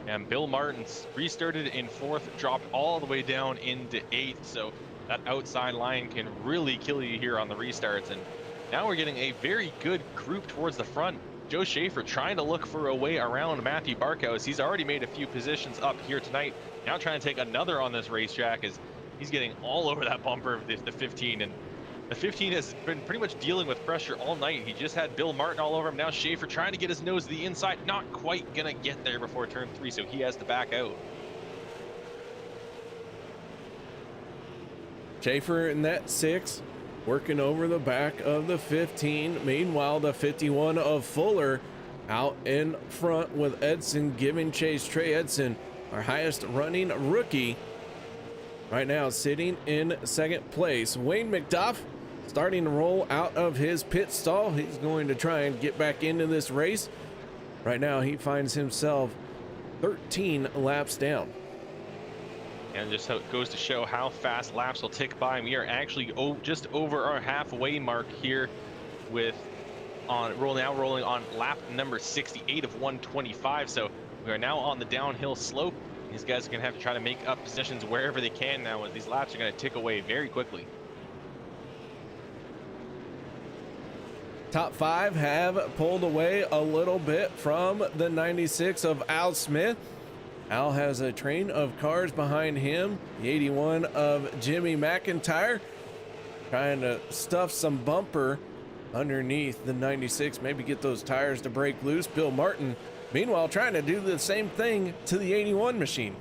And Bill Martin restarted in 4th, dropped all the way down into 8th. So that outside line can really kill you here on the restarts. And now we're getting a very good group towards the front. Joe Schaefer trying to look for a way around Matthew Barkhouse. He's already made a few positions up here tonight. Now trying to take another on this racetrack as he's getting all over that bumper of the 15. And the 15 has been pretty much dealing with pressure all night. He just had Bill Martin all over him. Now Schaefer trying to get his nose to the inside. Not quite gonna get there before turn 3, so he has to back out. Schaefer in that 6, working over the back of the 15. Meanwhile, the 51 of Fuller out in front with Edson giving chase. Trey Edson, our highest running rookie, right now sitting in second place. Wayne McDuff starting to roll out of his pit stall. He's going to try and get back into this race. Right now, he finds himself 13 laps down. And just so it goes to show how fast laps will tick by. We are actually just over our halfway mark here with rolling on lap number 68 of 125. So we are now on the downhill slope. These guys are going to have to try to make up positions wherever they can now, as these laps are going to tick away very quickly. Top 5 have pulled away a little bit from the 96 of Al Smith. Al has a train of cars behind him. The 81 of Jimmy McIntyre trying to stuff some bumper underneath the 96, maybe get those tires to break loose. Bill Martin, meanwhile, trying to do the same thing to the 81 machine.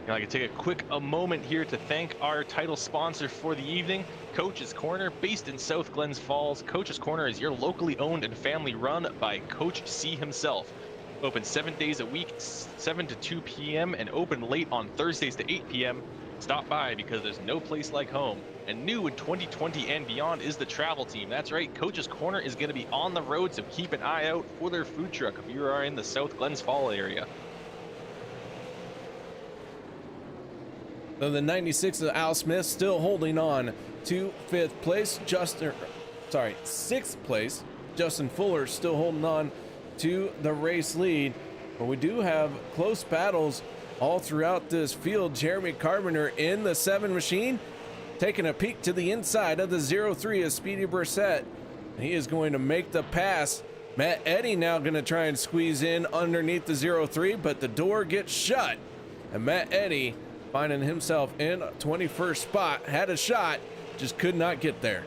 I'd like to take a moment here to thank our title sponsor for the evening, Coach's Corner, based in South Glens Falls. Coach's Corner is your locally owned and family run by Coach C himself. Open 7 days a week, 7 to 2 p.m. and open late on Thursdays to 8 p.m. Stop by because there's no place like home. And new in 2020 and beyond is the travel team. That's right, Coach's Corner is going to be on the road, so keep an eye out for their food truck if you are in the South Glens Falls area. So the 96 of Al Smith still holding on to 5th place. 6th place. Justin Fuller still holding on to the race lead. But we do have close battles all throughout this field. Jeremy Carpenter in the 7 machine, taking a peek to the inside of the 03 of Speedy Brissett. He is going to make the pass. Matt Eddy now going to try and squeeze in underneath the 03, but the door gets shut. And Matt Eddy, finding himself in 21st spot, had a shot, just could not get there.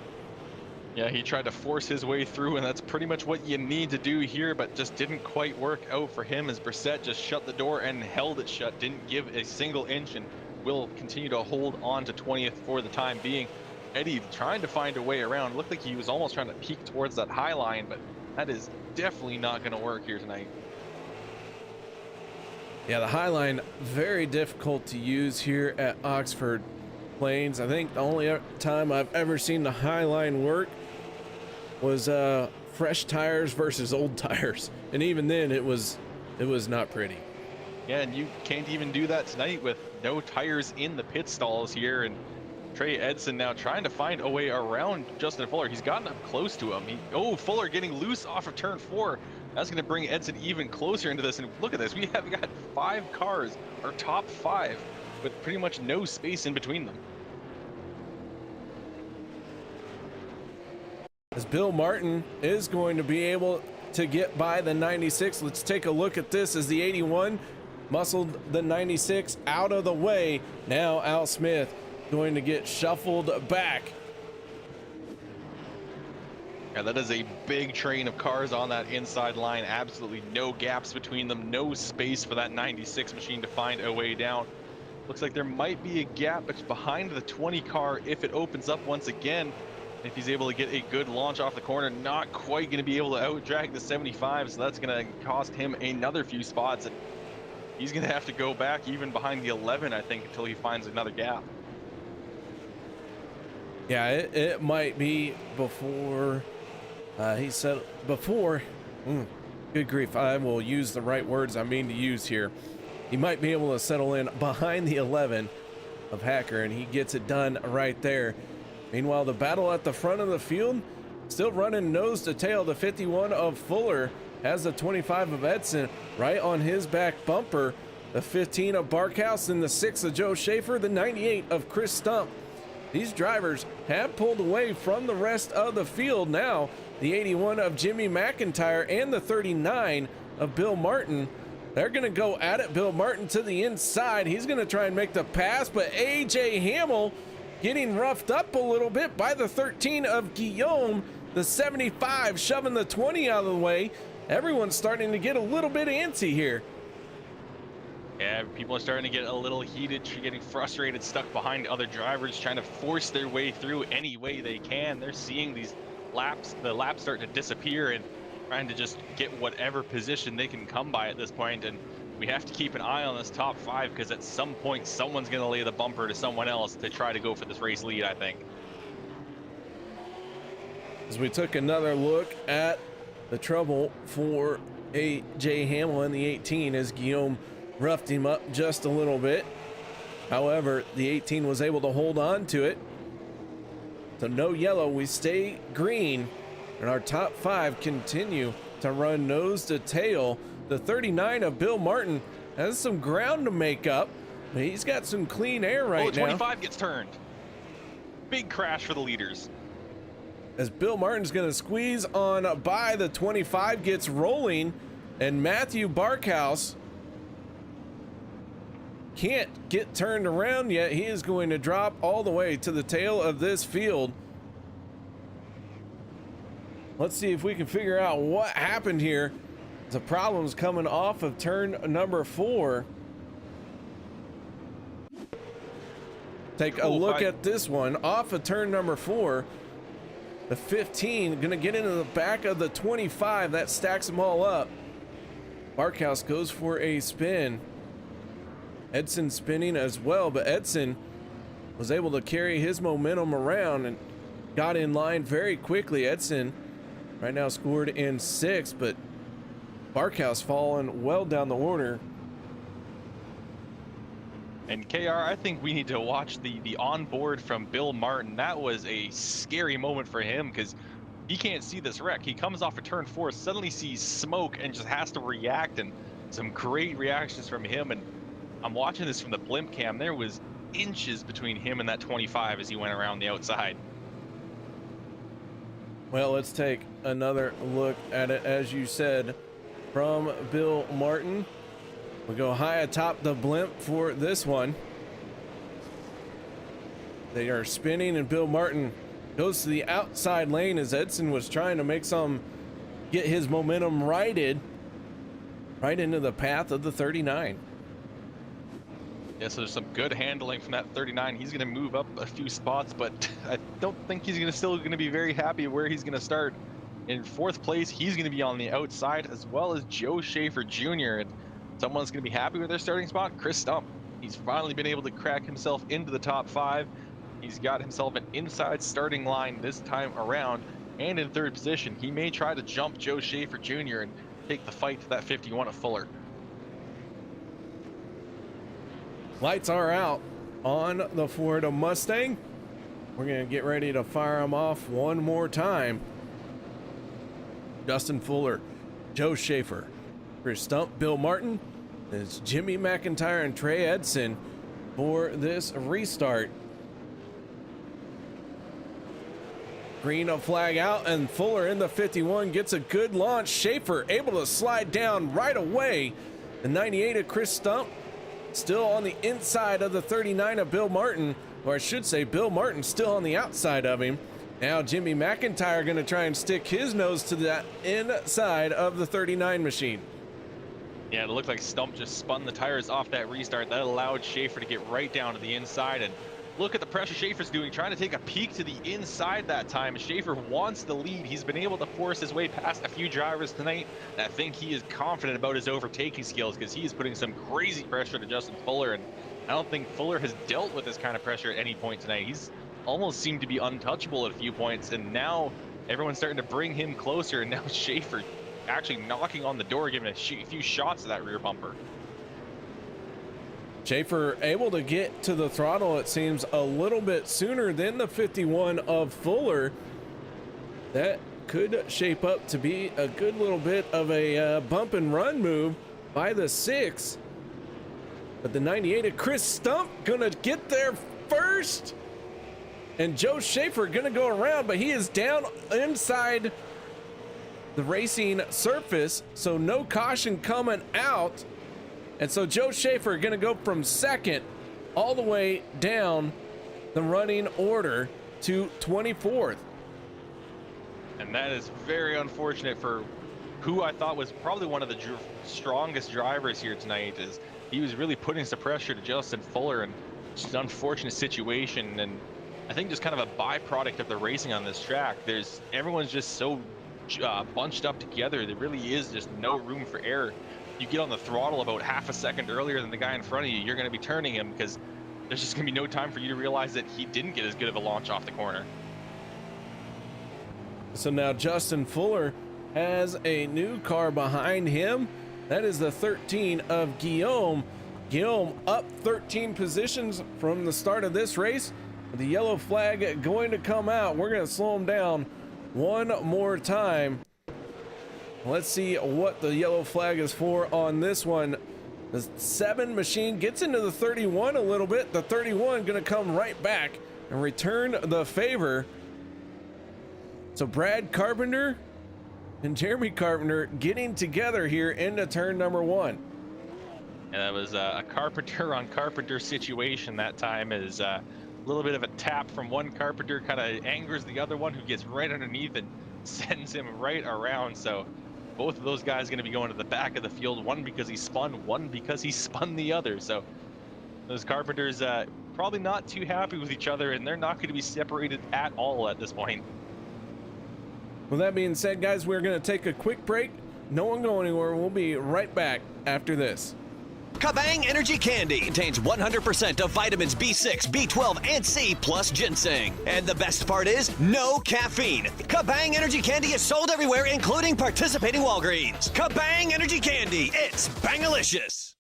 Yeah, he tried to force his way through, and that's pretty much what you need to do here, but just didn't quite work out for him as Brissett just shut the door and held it shut, didn't give a single inch, and will continue to hold on to 20th for the time being. Eddie trying to find a way around. Looked like he was almost trying to peek towards that high line, but that is definitely not going to work here tonight. Yeah, the high line, very difficult to use here at Oxford Plains. I think the only time I've ever seen the high line work was fresh tires versus old tires, and even then it was not pretty. Yeah, and you can't even do that tonight with no tires in the pit stalls here. And Trey Edson now trying to find a way around Justin Fuller. He's gotten up close to him. Fuller getting loose off of turn 4. That's going to bring Edson even closer into this. And look at this, we have got 5 cars, our top 5, with pretty much no space in between them. As Bill Martin is going to be able to get by the 96. Let's take a look at this as the 81 muscled the 96 out of the way. Now Al Smith going to get shuffled back. Yeah, that is a big train of cars on that inside line. Absolutely no gaps between them, no space for that 96 machine to find a way down. Looks like there might be a gap behind the 20 car if it opens up once again. If he's able to get a good launch off the corner, not quite going to be able to out-drag the 75, so that's going to cost him another few spots. And he's going to have to go back even behind the 11, I think, until he finds another gap. Yeah, it might be before he said before. Good grief, I will use the right words I mean to use here. He might be able to settle in behind the 11 of Hacker, and he gets it done right there. Meanwhile, the battle at the front of the field, still running nose to tail. The 51 of Fuller has the 25 of Edson right on his back bumper. the 15 of Barkhouse, and the 6 of Joe Schaefer, the 98 of Chris Stump. These drivers have pulled away from the rest of the field. Now, the 81 of Jimmy McIntyre and the 39 of Bill Martin, they're going to go at it. Bill Martin to the inside. He's going to try and make the pass, but AJ Hamill getting roughed up a little bit by the 13 of Guillaume, the 75 shoving the 20 out of the way. Everyone's starting to get a little bit antsy here. Yeah, people are starting to get a little heated, getting frustrated, stuck behind other drivers, trying to force their way through any way they can. They're seeing these laps, the laps start to disappear, and trying to just get whatever position they can come by at this point. And we have to keep an eye on this top 5, because at some point someone's going to lay the bumper to someone else to try to go for this race lead, I think. As we took another look at the trouble for AJ Hamill in the 18, as Guillaume roughed him up just a little bit. However, the 18 was able to hold on to it. So no yellow, we stay green, and our top 5 continue to run nose to tail. The 39 of Bill Martin has some ground to make up, but he's got some clean air right now. 25 gets turned. Big crash for the leaders. As Bill Martin's going to squeeze on by, the 25 gets rolling, and Matthew Barkhouse can't get turned around yet. He is going to drop all the way to the tail of this field. Let's see if we can figure out what happened here. The problem's coming off of turn number 4. Take a look at this one off of turn number 4. The 15 gonna get into the back of the 25. That stacks them all up. Barkhouse goes for a spin. Edson spinning as well, but Edson was able to carry his momentum around and got in line very quickly. Edson right now scored in 6th, but Barkhouse falling well down the order. And KR, I think we need to watch the onboard from Bill Martin. That was a scary moment for him, because he can't see this wreck. He comes off of turn 4, suddenly sees smoke, and just has to react, and some great reactions from him. And I'm watching this from the blimp cam. There was inches between him and that 25 as he went around the outside. Well, let's take another look at it, as you said, from Bill Martin. We'll go high atop the blimp for this one. They are spinning, and Bill Martin goes to the outside lane as Edson was trying to get his momentum righted right into the path of the 39. Yeah, so there's some good handling from that 39. He's going to move up a few spots, but I don't think he's still going to be very happy where he's going to start. In 4th place, he's going to be on the outside, as well as Joe Schaefer Jr. And someone's going to be happy with their starting spot, Chris Stump. He's finally been able to crack himself into the top 5. He's got himself an inside starting line this time around, and in 3rd position. He may try to jump Joe Schaefer Jr. and take the fight to that 51 of Fuller. Lights are out on the Ford Mustang. We're going to get ready to fire them off one more time. Justin Fuller, Joe Schaefer, Chris Stump, Bill Martin. It's Jimmy McIntyre and Trey Edson for this restart. Green flag out, and Fuller in the 51 gets a good launch. Schaefer able to slide down right away. The 98 of Chris Stump still on the inside of the 39 of Bill Martin, or I should say Bill Martin still on the outside of him. Now Jimmy McIntyre going to try and stick his nose to that inside of the 39 machine. Yeah, it looked like Stump just spun the tires off that restart. That allowed Schaefer to get right down to the inside, and look at the pressure Schaefer's doing, trying to take a peek to the inside that time. Schaefer wants the lead. He's been able to force his way past a few drivers tonight, and I think he is confident about his overtaking skills, because he is putting some crazy pressure to Justin Fuller, and I don't think Fuller has dealt with this kind of pressure at any point tonight. He's almost seemed to be untouchable at a few points, and now everyone's starting to bring him closer, and now Schaefer actually knocking on the door, giving a few shots to that rear bumper. Schaefer able to get to the throttle, it seems, a little bit sooner than the 51 of Fuller. That could shape up to be a good little bit of a bump and run move by the 6. But the 98 of Chris Stump gonna get there first. And Joe Schaefer gonna go around, but he is down inside the racing surface, so no caution coming out. And so Joe Schaefer gonna go from second all the way down the running order to 24th. And that is very unfortunate for who I thought was probably one of the strongest drivers here tonight. Is he was really putting some pressure to Justin Fuller, and just an unfortunate situation. And I think just kind of a byproduct of the racing on this track. Everyone's just so bunched up together. There really is just no room for error. You get on the throttle about half a second earlier than the guy in front of you, you're going to be turning him, because there's just going to be no time for you to realize that he didn't get as good of a launch off the corner. So now Justin Fuller has a new car behind him. That is the 13 of Guillaume. Guillaume up 13 positions from the start of this race. The yellow flag going to come out. We're going to slow him down one more time. Let's see what the yellow flag is for on this one. The 7 machine gets into the 31 a little bit. The 31 going to come right back and return the favor. So Brad Carpenter and Jeremy Carpenter getting together here into turn number 1. And that was a Carpenter on Carpenter situation that time. Is a little bit of a tap from one Carpenter, kind of angers the other one, who gets right underneath and sends him right around. So both of those guys going to be going to the back of the field, one because he spun, one because he spun the other. So those Carpenters probably not too happy with each other, and they're not going to be separated at all at this point. With that being said, guys, we're going to take a quick break. No one go anywhere. We'll be right back after this. Kabang Energy Candy contains 100% of vitamins B6, B12, and C, plus ginseng. And the best part is, no caffeine. Kabang Energy Candy is sold everywhere, including participating Walgreens. Kabang Energy Candy, it's bangalicious.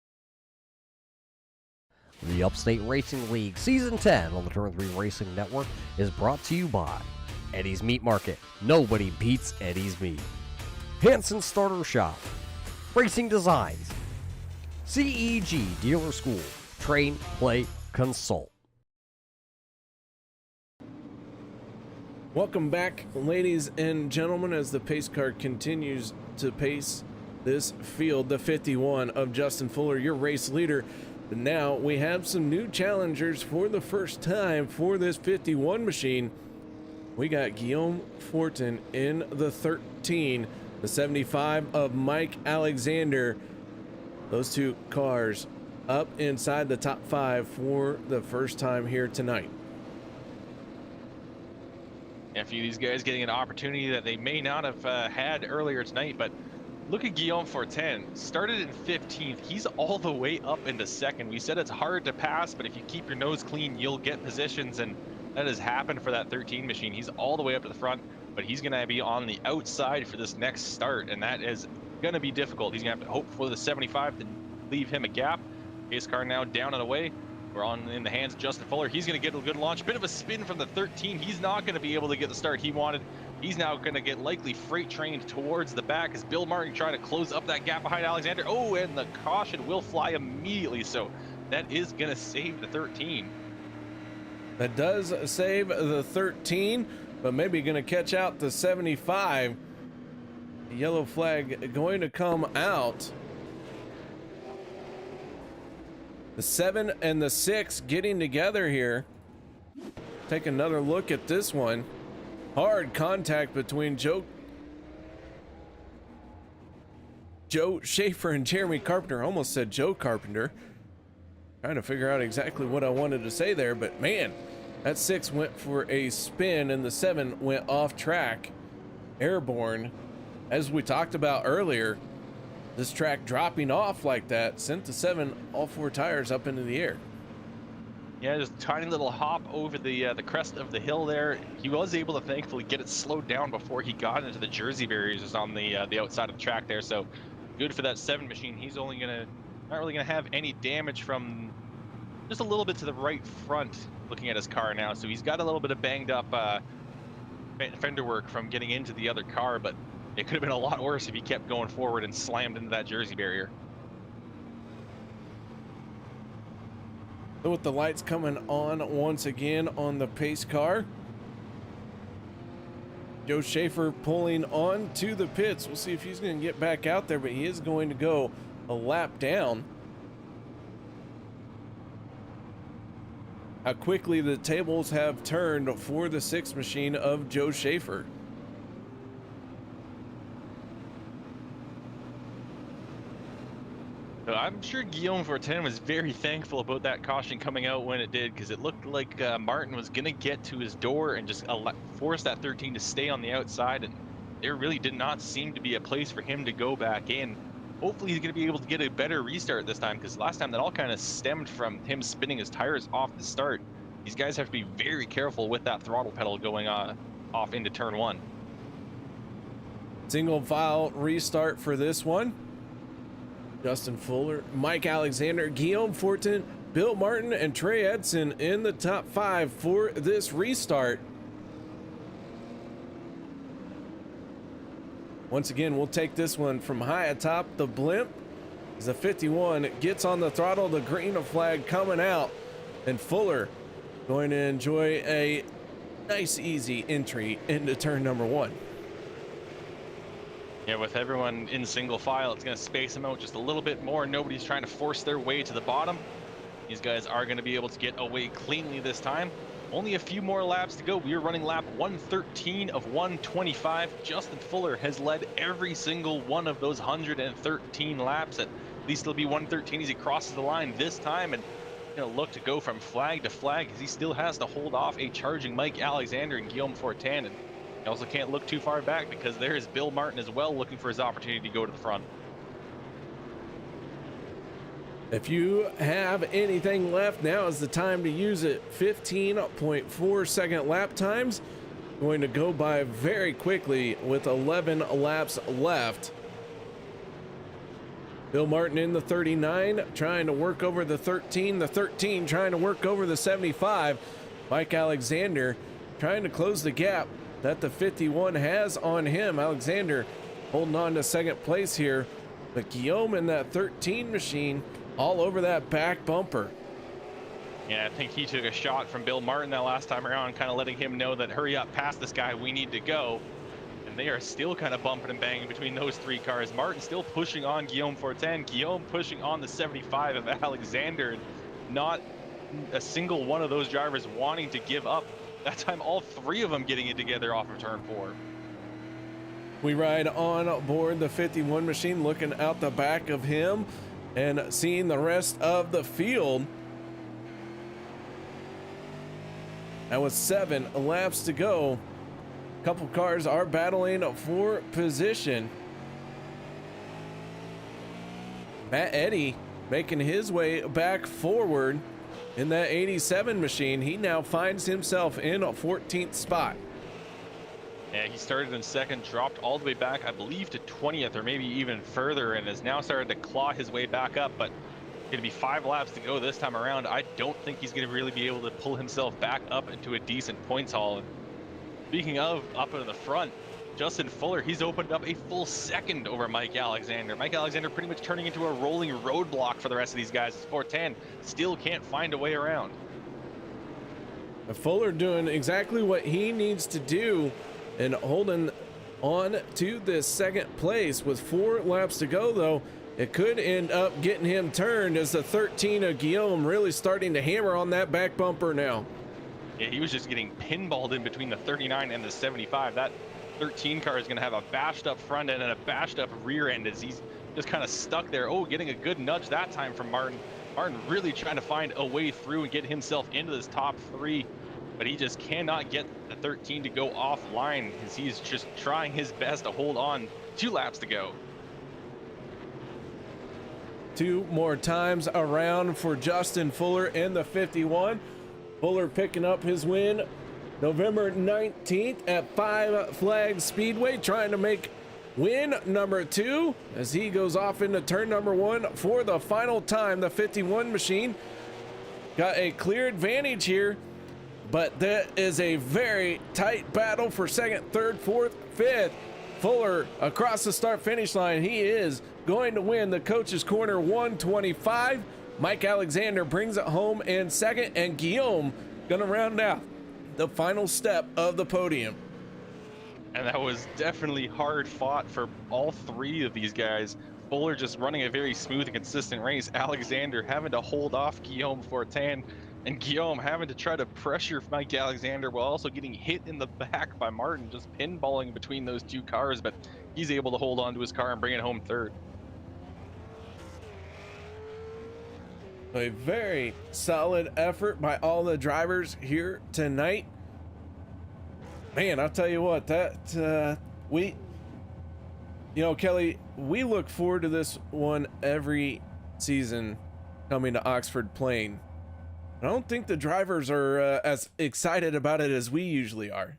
The Upstate Racing League Season 10 on the Turn 3 Racing Network is brought to you by Eddie's Meat Market. Nobody beats Eddie's Meat. Hanson Starter Shop. Racing Designs. CEG Dealer School. Train, play, consult. Welcome back, ladies and gentlemen, as the pace car continues to pace this field. The 51 of Justin Fuller, your race leader. But now we have some new challengers for the first time for this 51 machine. We got Guillaume Fortin in the 13, the 75 of Mike Alexander. Those two cars up inside the top 5 for the first time here tonight. A few of these guys getting an opportunity that they may not have had earlier tonight, but look at Guillaume Fortin. Started in 15th. He's all the way up into 2nd. We said it's hard to pass, but if you keep your nose clean, you'll get positions, and that has happened for that 13 machine. He's all the way up to the front, but he's going to be on the outside for this next start, and that is going to be difficult. He's going to have to hope for the 75 to leave him a gap. Pace car now down and away. We're in the hands of Justin Fuller. He's going to get a good launch. Bit of a spin from the 13. He's not going to be able to get the start he wanted. He's now going to get likely freight trained towards the back as Bill Martin trying to close up that gap behind Alexander. Oh, and the caution will fly immediately. So that is going to save the 13. That does save the 13, but maybe going to catch out the 75. The yellow flag going to come out. The 7 and the 6 getting together here. Take another look at this one. Hard contact between Joe Schaefer and Jeremy Carpenter. Almost said Joe Carpenter. Trying to figure out exactly what I wanted to say there, but man, that 6 went for a spin and the 7 went off track, airborne. As we talked about earlier, this track dropping off like that sent the 7 all 4 tires up into the air. Yeah, just a tiny little hop over the crest of the hill there. He was able to thankfully get it slowed down before he got into the Jersey barriers on the outside of the track there. So good for that 7 machine. He's only not really gonna have any damage from just a little bit to the right front. Looking at his car now, so he's got a little bit of banged up fender work from getting into the other car, but it could have been a lot worse if he kept going forward and slammed into that Jersey barrier. So with the lights coming on once again on the pace car, Joe Schaefer pulling on to the pits. We'll see if he's going to get back out there, but he is going to go a lap down. How quickly the tables have turned for the 6 machine of Joe Schaefer. I'm sure Guillaume Fortin was very thankful about that caution coming out when it did, because it looked like Martin was going to get to his door and just force that 13 to stay on the outside, and there really did not seem to be a place for him to go back in. Hopefully he's going to be able to get a better restart this time, because last time that all kind of stemmed from him spinning his tires off the start. These guys have to be very careful with that throttle pedal going off into turn 1. Single file restart for this one. Justin Fuller, Mike Alexander, Guillaume Fortin, Bill Martin, and Trey Edson in the top 5 for this restart. Once again, we'll take this one from high atop the blimp as the 51 gets on the throttle, the green flag coming out, and Fuller going to enjoy a nice easy entry into turn number 1. Yeah, with everyone in single file, it's going to space them out just a little bit more. Nobody's trying to force their way to the bottom. These guys are going to be able to get away cleanly this time. Only a few more laps to go. We are running lap 113 of 125. Justin Fuller has led every single one of those 113 laps. At least it'll be 113 as he crosses the line this time, and look to go from flag to flag as he still has to hold off a charging Mike Alexander and Guillaume Fortin. And he also can't look too far back because there is Bill Martin as well, looking for his opportunity to go to the front. If you have anything left, now is the time to use it. 15.4 second lap times. Going to go by very quickly with 11 laps left. Bill Martin in the 39, trying to work over the 13. The 13 trying to work over the 75. Mike Alexander trying to close the gap that the 51 has on him. Alexander holding on to second place here, but Guillaume in that 13 machine all over that back bumper. Yeah, I think he took a shot from Bill Martin that last time around, kind of letting him know that hurry up, past this guy, we need to go. And they are still kind of bumping and banging between those 3 cars. Martin still pushing on Guillaume Fortin, Guillaume pushing on the 75 of Alexander. Not a single one of those drivers wanting to give up. That time, all 3 of them getting it together off of turn 4. We ride on board the 51 machine, looking out the back of him and seeing the rest of the field. Now with 7 laps to go, a couple cars are battling for position. Matt Eddy making his way back forward in that 87 machine. He now finds himself in a 14th spot. Yeah, he started in second, dropped all the way back, I believe, to 20th or maybe even further, and has now started to claw his way back up. But going to be 5 laps to go this time around. I don't think he's going to really be able to pull himself back up into a decent points haul. And speaking of up in the front, Justin Fuller, he's opened up a full second over Mike Alexander. Mike Alexander pretty much turning into a rolling roadblock for the rest of these guys. Fortin still can't find a way around. Fuller doing exactly what he needs to do and holding on to this second place with 4 laps to go, though. It could end up getting him turned as the 13 of Guillaume really starting to hammer on that back bumper now. Yeah, he was just getting pinballed in between the 39 and the 75. That 13 car is going to have a bashed up front end and a bashed up rear end as he's just kind of stuck there. Oh, getting a good nudge that time from Martin. Martin really trying to find a way through and get himself into this top 3. But he just cannot get the 13 to go offline as he's just trying his best to hold on. 2 laps to go. 2 more times around for Justin Fuller in the 51. Fuller picking up his win November 19th at 5 Flags Speedway, trying to make win number 2 as he goes off into turn number 1 for the final time. The 51 machine got a clear advantage here, but that is a very tight battle for second, third, fourth, fifth. Fuller across the start finish line. He is going to win the Coach's Corner 125. Mike Alexander brings it home in second, and Guillaume gonna round out the final step of the podium. And that was definitely hard fought for all three of these guys. Fuller just running a very smooth and consistent race. Alexander having to hold off Guillaume Fortin, and Guillaume having to try to pressure Mike Alexander while also getting hit in the back by Martin, just pinballing between those two cars, but he's able to hold on to his car and bring it home third. A very solid effort by all the drivers here tonight. Man, I'll tell you what, Kelly, we look forward to this one every season coming to Oxford Plain. I don't think the drivers are as excited about it as we usually are.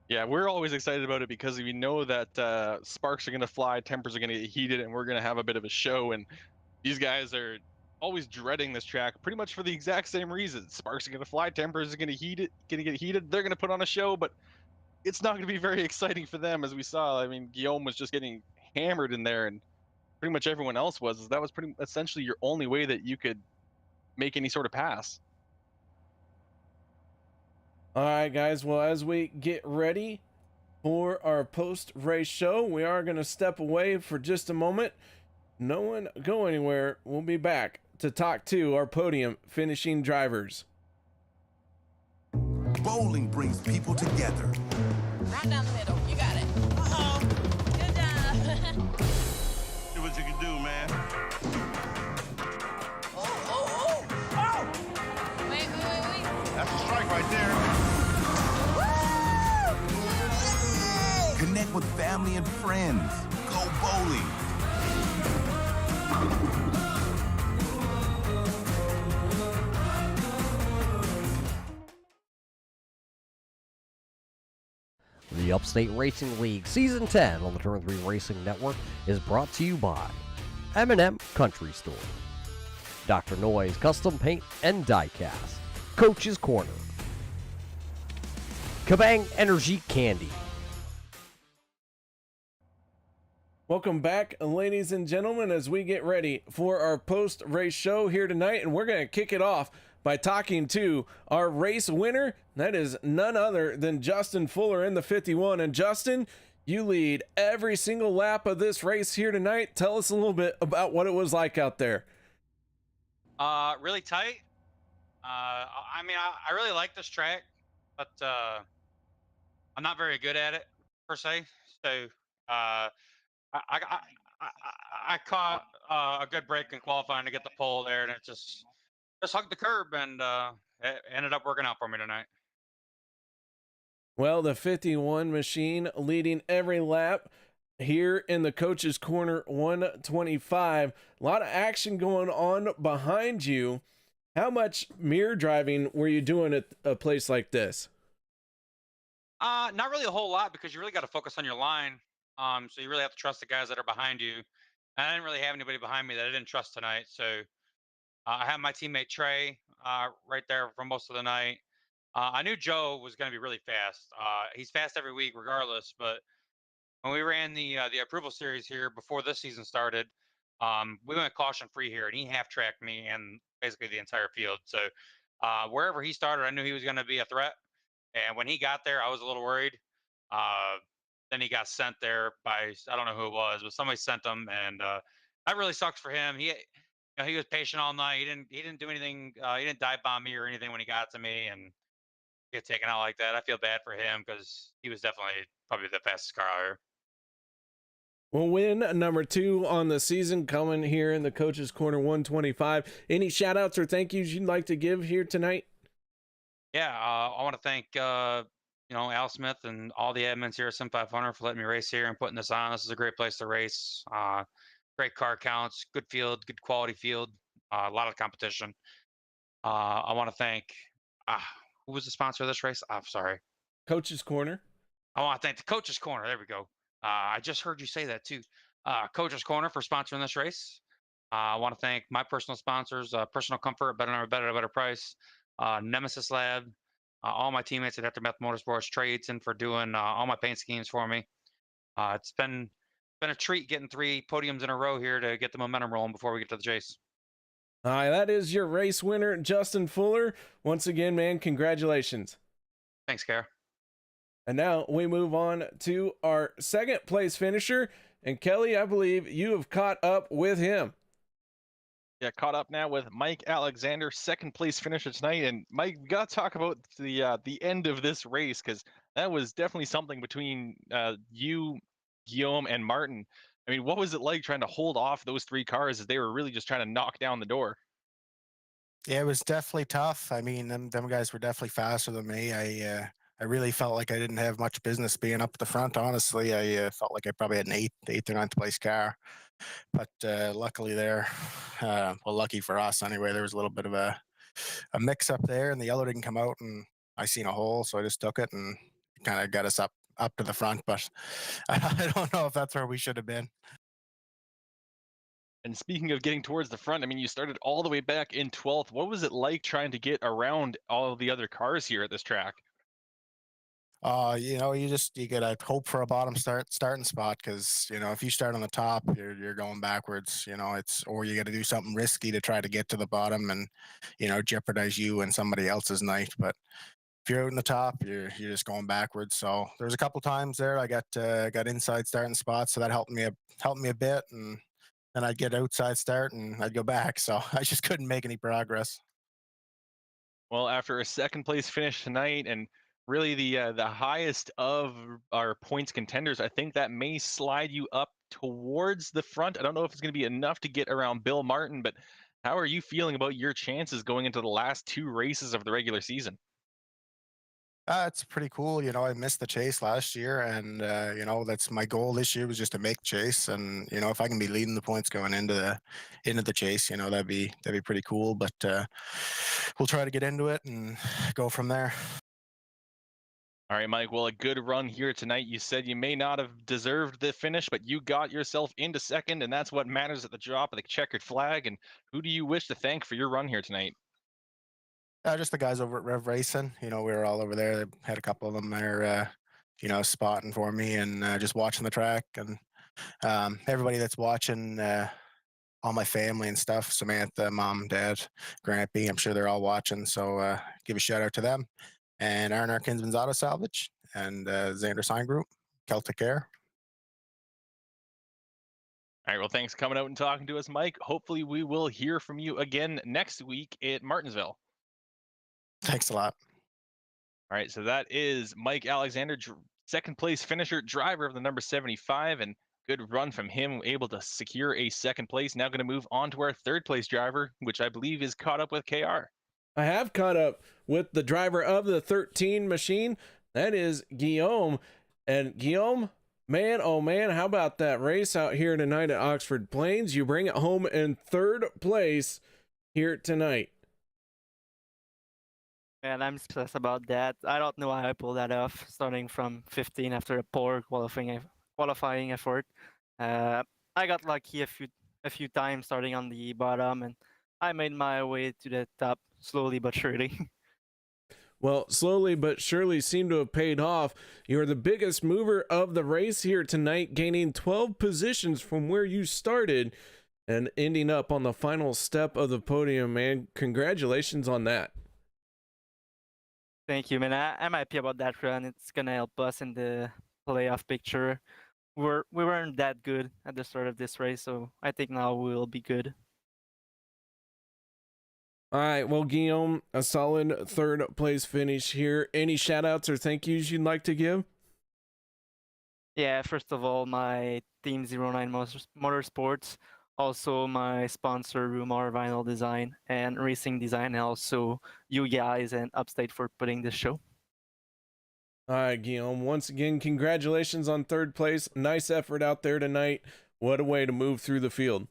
Yeah, we're always excited about it because we know that sparks are going to fly, tempers are going to get heated, and we're going to have a bit of a show. And these guys are always dreading this track pretty much for the exact same reason. Sparks are going to fly, tempers are going to get heated. They're going to put on a show, but it's not going to be very exciting for them, as we saw. I mean, Guillaume was just getting hammered in there, and pretty much everyone else was. That was pretty essentially your only way that you could make any sort of pass. All right, guys. Well, as we get ready for our post-race show, we are going to step away for just a moment. No one go anywhere. We'll be back to talk to our podium finishing drivers. Bowling brings people together. Right down the middle. You got it. Uh-oh. Good job. See what you can do, man. Oh. Wait. That's a strike right there. Woo! Connect with family and friends. Go bowling. The Upstate Racing League Season 10 on the Turn 3 Racing Network is brought to you by M&M Country Store, Dr. Noy's Custom Paint and Diecast, Coach's Corner, Kabang Energy Candy. Welcome back, ladies and gentlemen, as we get ready for our post-race show here tonight, and we're going to kick it off by talking to our race winner. That is none other than Justin Fuller in the 51. And Justin, you lead every single lap of this race here tonight. Tell us a little bit about what it was like out there. Really tight. I mean, I really like this track, but I'm not very good at it per se. So I caught a good break in qualifying to get the pole there, and it just hugged the curb, and it ended up working out for me tonight. Well, the 51 machine leading every lap here in the Coach's Corner 125. A lot of action going on behind you. How much mirror driving were you doing at a place like this? Not really a whole lot, because you really got to focus on your line. So you really have to trust the guys that are behind you. And I didn't really have anybody behind me that I didn't trust tonight. So I had my teammate Trey right there for most of the night. I knew Joe was going to be really fast. He's fast every week regardless, but when we ran the approval series here before this season started, we went caution free here, and he half tracked me and basically the entire field. So wherever he started, I knew he was going to be a threat. And when he got there, I was a little worried. Then he got sent there by, I don't know who it was, but somebody sent him, and that really sucks for him. He was patient all night. He didn't do anything. He didn't dive bomb me or anything when he got to me, and get taken out like that. I feel bad for him because he was definitely probably the fastest car out here. Well, win number 2 on the season coming here in the Coach's Corner 125. Any shout outs or thank yous you'd like to give here tonight? Yeah, I want to thank Al Smith and all the admins here at Sim 500 for letting me race here and putting this on. This is a great place to race. Great car counts, good field, good quality field, a lot of competition. I want to thank who was the sponsor of this race? I'm sorry. Coach's Corner. I want to thank the Coach's Corner. There we go. I just heard you say that too. Coach's Corner for sponsoring this race. I want to thank my personal sponsors, Personal Comfort, Better at a Better Price, Nemesis Lab, all my teammates at Aftermath Motorsports, Trey Eaton for doing all my paint schemes for me. It's been a treat getting 3 podiums in a row here to get the momentum rolling before we get to the chase. Hi, that is your race winner, Justin Fuller. Once again, man, congratulations. Thanks, Kara. And now we move on to our second place finisher. And Kelly, I believe you have caught up with him. Yeah, caught up now with Mike Alexander, second place finisher tonight. And Mike, we got to talk about the end of this race, because that was definitely something between you, Guillaume, and Martin. I mean, what was it like trying to hold off those three cars as they were really just trying to knock down the door? Yeah, it was definitely tough. I mean, them guys were definitely faster than me. I really felt like I didn't have much business being up at the front. Honestly, I felt like I probably had an eighth or ninth place car, but luckily there, well, lucky for us anyway, there was a little bit of a mix up there, and the yellow didn't come out, and I seen a hole, so I just took it and kind of got us up to the front. But I don't know if that's where we should have been. And speaking of getting towards the front, I mean, you started all the way back in 12th. What was it like trying to get around all of the other cars here at this track? You gotta hope for a bottom starting spot, because if you start on the top, you're going backwards. Or you got to do something risky to try to get to the bottom and jeopardize you and somebody else's night. But if you're out in the top, you're just going backwards. So there's a couple times there I got inside starting spots, so that helped me a bit, and then I'd get outside start and I'd go back. So I just couldn't make any progress. Well, after a second place finish tonight, and really the highest of our points contenders, I think that may slide you up towards the front. I don't know if it's going to be enough to get around Bill Martin, but how are you feeling about your chances going into the last two races of the regular season? It's pretty cool. I missed the chase last year, and that's my goal this year, was just to make chase. And if I can be leading the points going into the chase, that'd be pretty cool. But we'll try to get into it and go from there. All right, Mike. Well, a good run here tonight. You said you may not have deserved the finish, but you got yourself into second, and that's what matters at the drop of the checkered flag. And who do you wish to thank for your run here tonight? Just the guys over at Rev Racing. We were all over there. They had a couple of them there, spotting for me and just watching the track. And everybody that's watching, all my family and stuff, Samantha, mom, dad, Grampy, I'm sure they're all watching. So give a shout out to them. And R&R Kinsman's Auto Salvage, and Xander Sign Group, Celtic Air. All right. Well, thanks for coming out and talking to us, Mike. Hopefully, we will hear from you again next week at Martinsville. Thanks a lot. All right, so that is Mike Alexander, second place finisher, driver of the number 75, and good run from him, able to secure a second place. Now going to move on to our third place driver, which I believe is caught up with KR. I have caught up with the driver of the 13 machine. That is Guillaume. And Guillaume, man, oh man, how about that race out here tonight at Oxford Plains? You bring it home in third place here tonight. And I'm stressed about that. I don't know how I pulled that off, starting from 15 after a poor qualifying effort. I got lucky a few times starting on the bottom, and I made my way to the top slowly but surely. Well, slowly but surely seemed to have paid off. You're the biggest mover of the race here tonight, gaining 12 positions from where you started and ending up on the final step of the podium, man. Congratulations on that. Thank you, man. I'm happy about that run. It's gonna help us in the playoff picture. We weren't that good at the start of this race, so I think now we'll be good. All right, well, Guillaume, a solid third place finish here. Any shout outs or thank yous you'd like to give? Yeah, first of all, my Team 09 Motorsports, also my sponsor, Rumor Vinyl Design and Racing Design, and also you guys and Upstate for putting this show. All right, Guillaume, once again, congratulations on third place. Nice effort out there tonight. What a way to move through the field.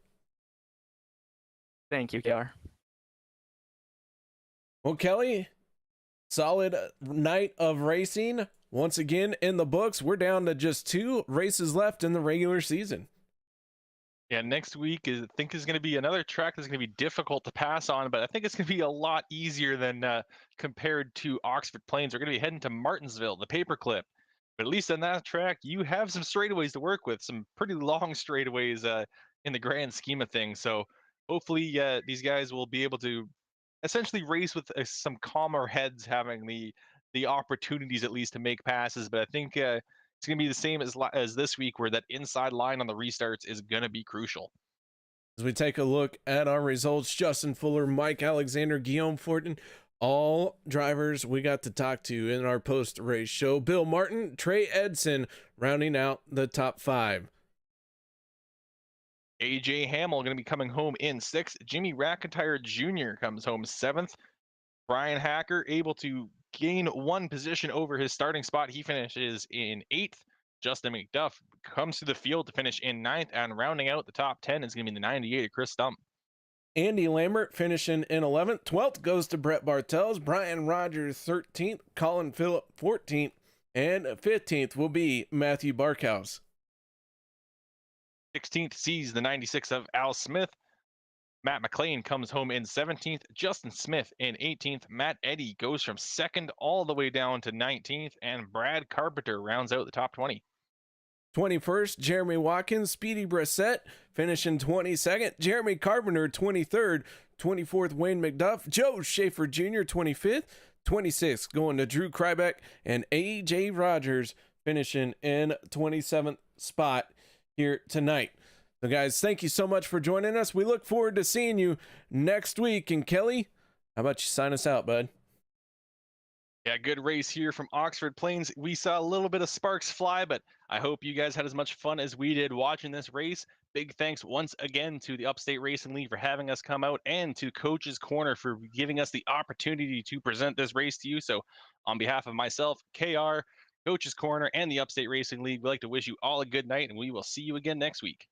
Thank you, KR. Well, Kelly, solid night of racing. Once again, in the books, we're down to just 2 races left in the regular season. Yeah, next week I think is going to be another track that's going to be difficult to pass on, but I think it's going to be a lot easier than compared to Oxford Plains. We're going to be heading to Martinsville, the Paperclip. But at least on that track, you have some straightaways to work with, some pretty long straightaways in the grand scheme of things. So hopefully these guys will be able to essentially race with some calmer heads, having the opportunities at least to make passes. But I think it's going to be the same as this week, where that inside line on the restarts is going to be crucial. As we take a look at our results, Justin Fuller, Mike Alexander, Guillaume Fortin, all drivers we got to talk to in our post-race show. Bill Martin, Trey Edson rounding out the top 5. AJ Hamill going to be coming home in 6th. Jimmy McIntyre Jr. comes home 7th. Brian Hacker able to gain 1 position over his starting spot. He finishes in 8th. Justin McDuff comes to the field to finish in 9th, and rounding out the top 10 is going to be the 98 of Chris Stump. Andy Lambert finishing in 11th. 12th goes to Brett Bartels. Brian Rogers 13th. Colin Phillip 14th. And 15th will be Matthew Barkhouse. 16th sees the 96 of Al Smith. Matt McLean comes home in 17th. Justin Smith in 18th. Matt Eddy goes from 2nd all the way down to 19th. And Brad Carpenter rounds out the top 20. 21st, Jeremy Watkins. Speedy Brissett finishing 22nd. Jeremy Carpenter 23rd. 24th, Wayne McDuff. Joe Schaefer Jr. 25th. 26th going to Drew Krybeck. And AJ Rogers finishing in 27th spot here tonight. So guys, thank you so much for joining us. We look forward to seeing you next week. And Kelly, how about you sign us out, bud? Yeah, good race here from Oxford Plains. We saw a little bit of sparks fly, but I hope you guys had as much fun as we did watching this race. Big thanks once again to the Upstate Racing League for having us come out, and to Coach's Corner for giving us the opportunity to present this race to you. So on behalf of myself, KR, Coach's Corner, and the Upstate Racing League, we'd like to wish you all a good night, and we will see you again next week.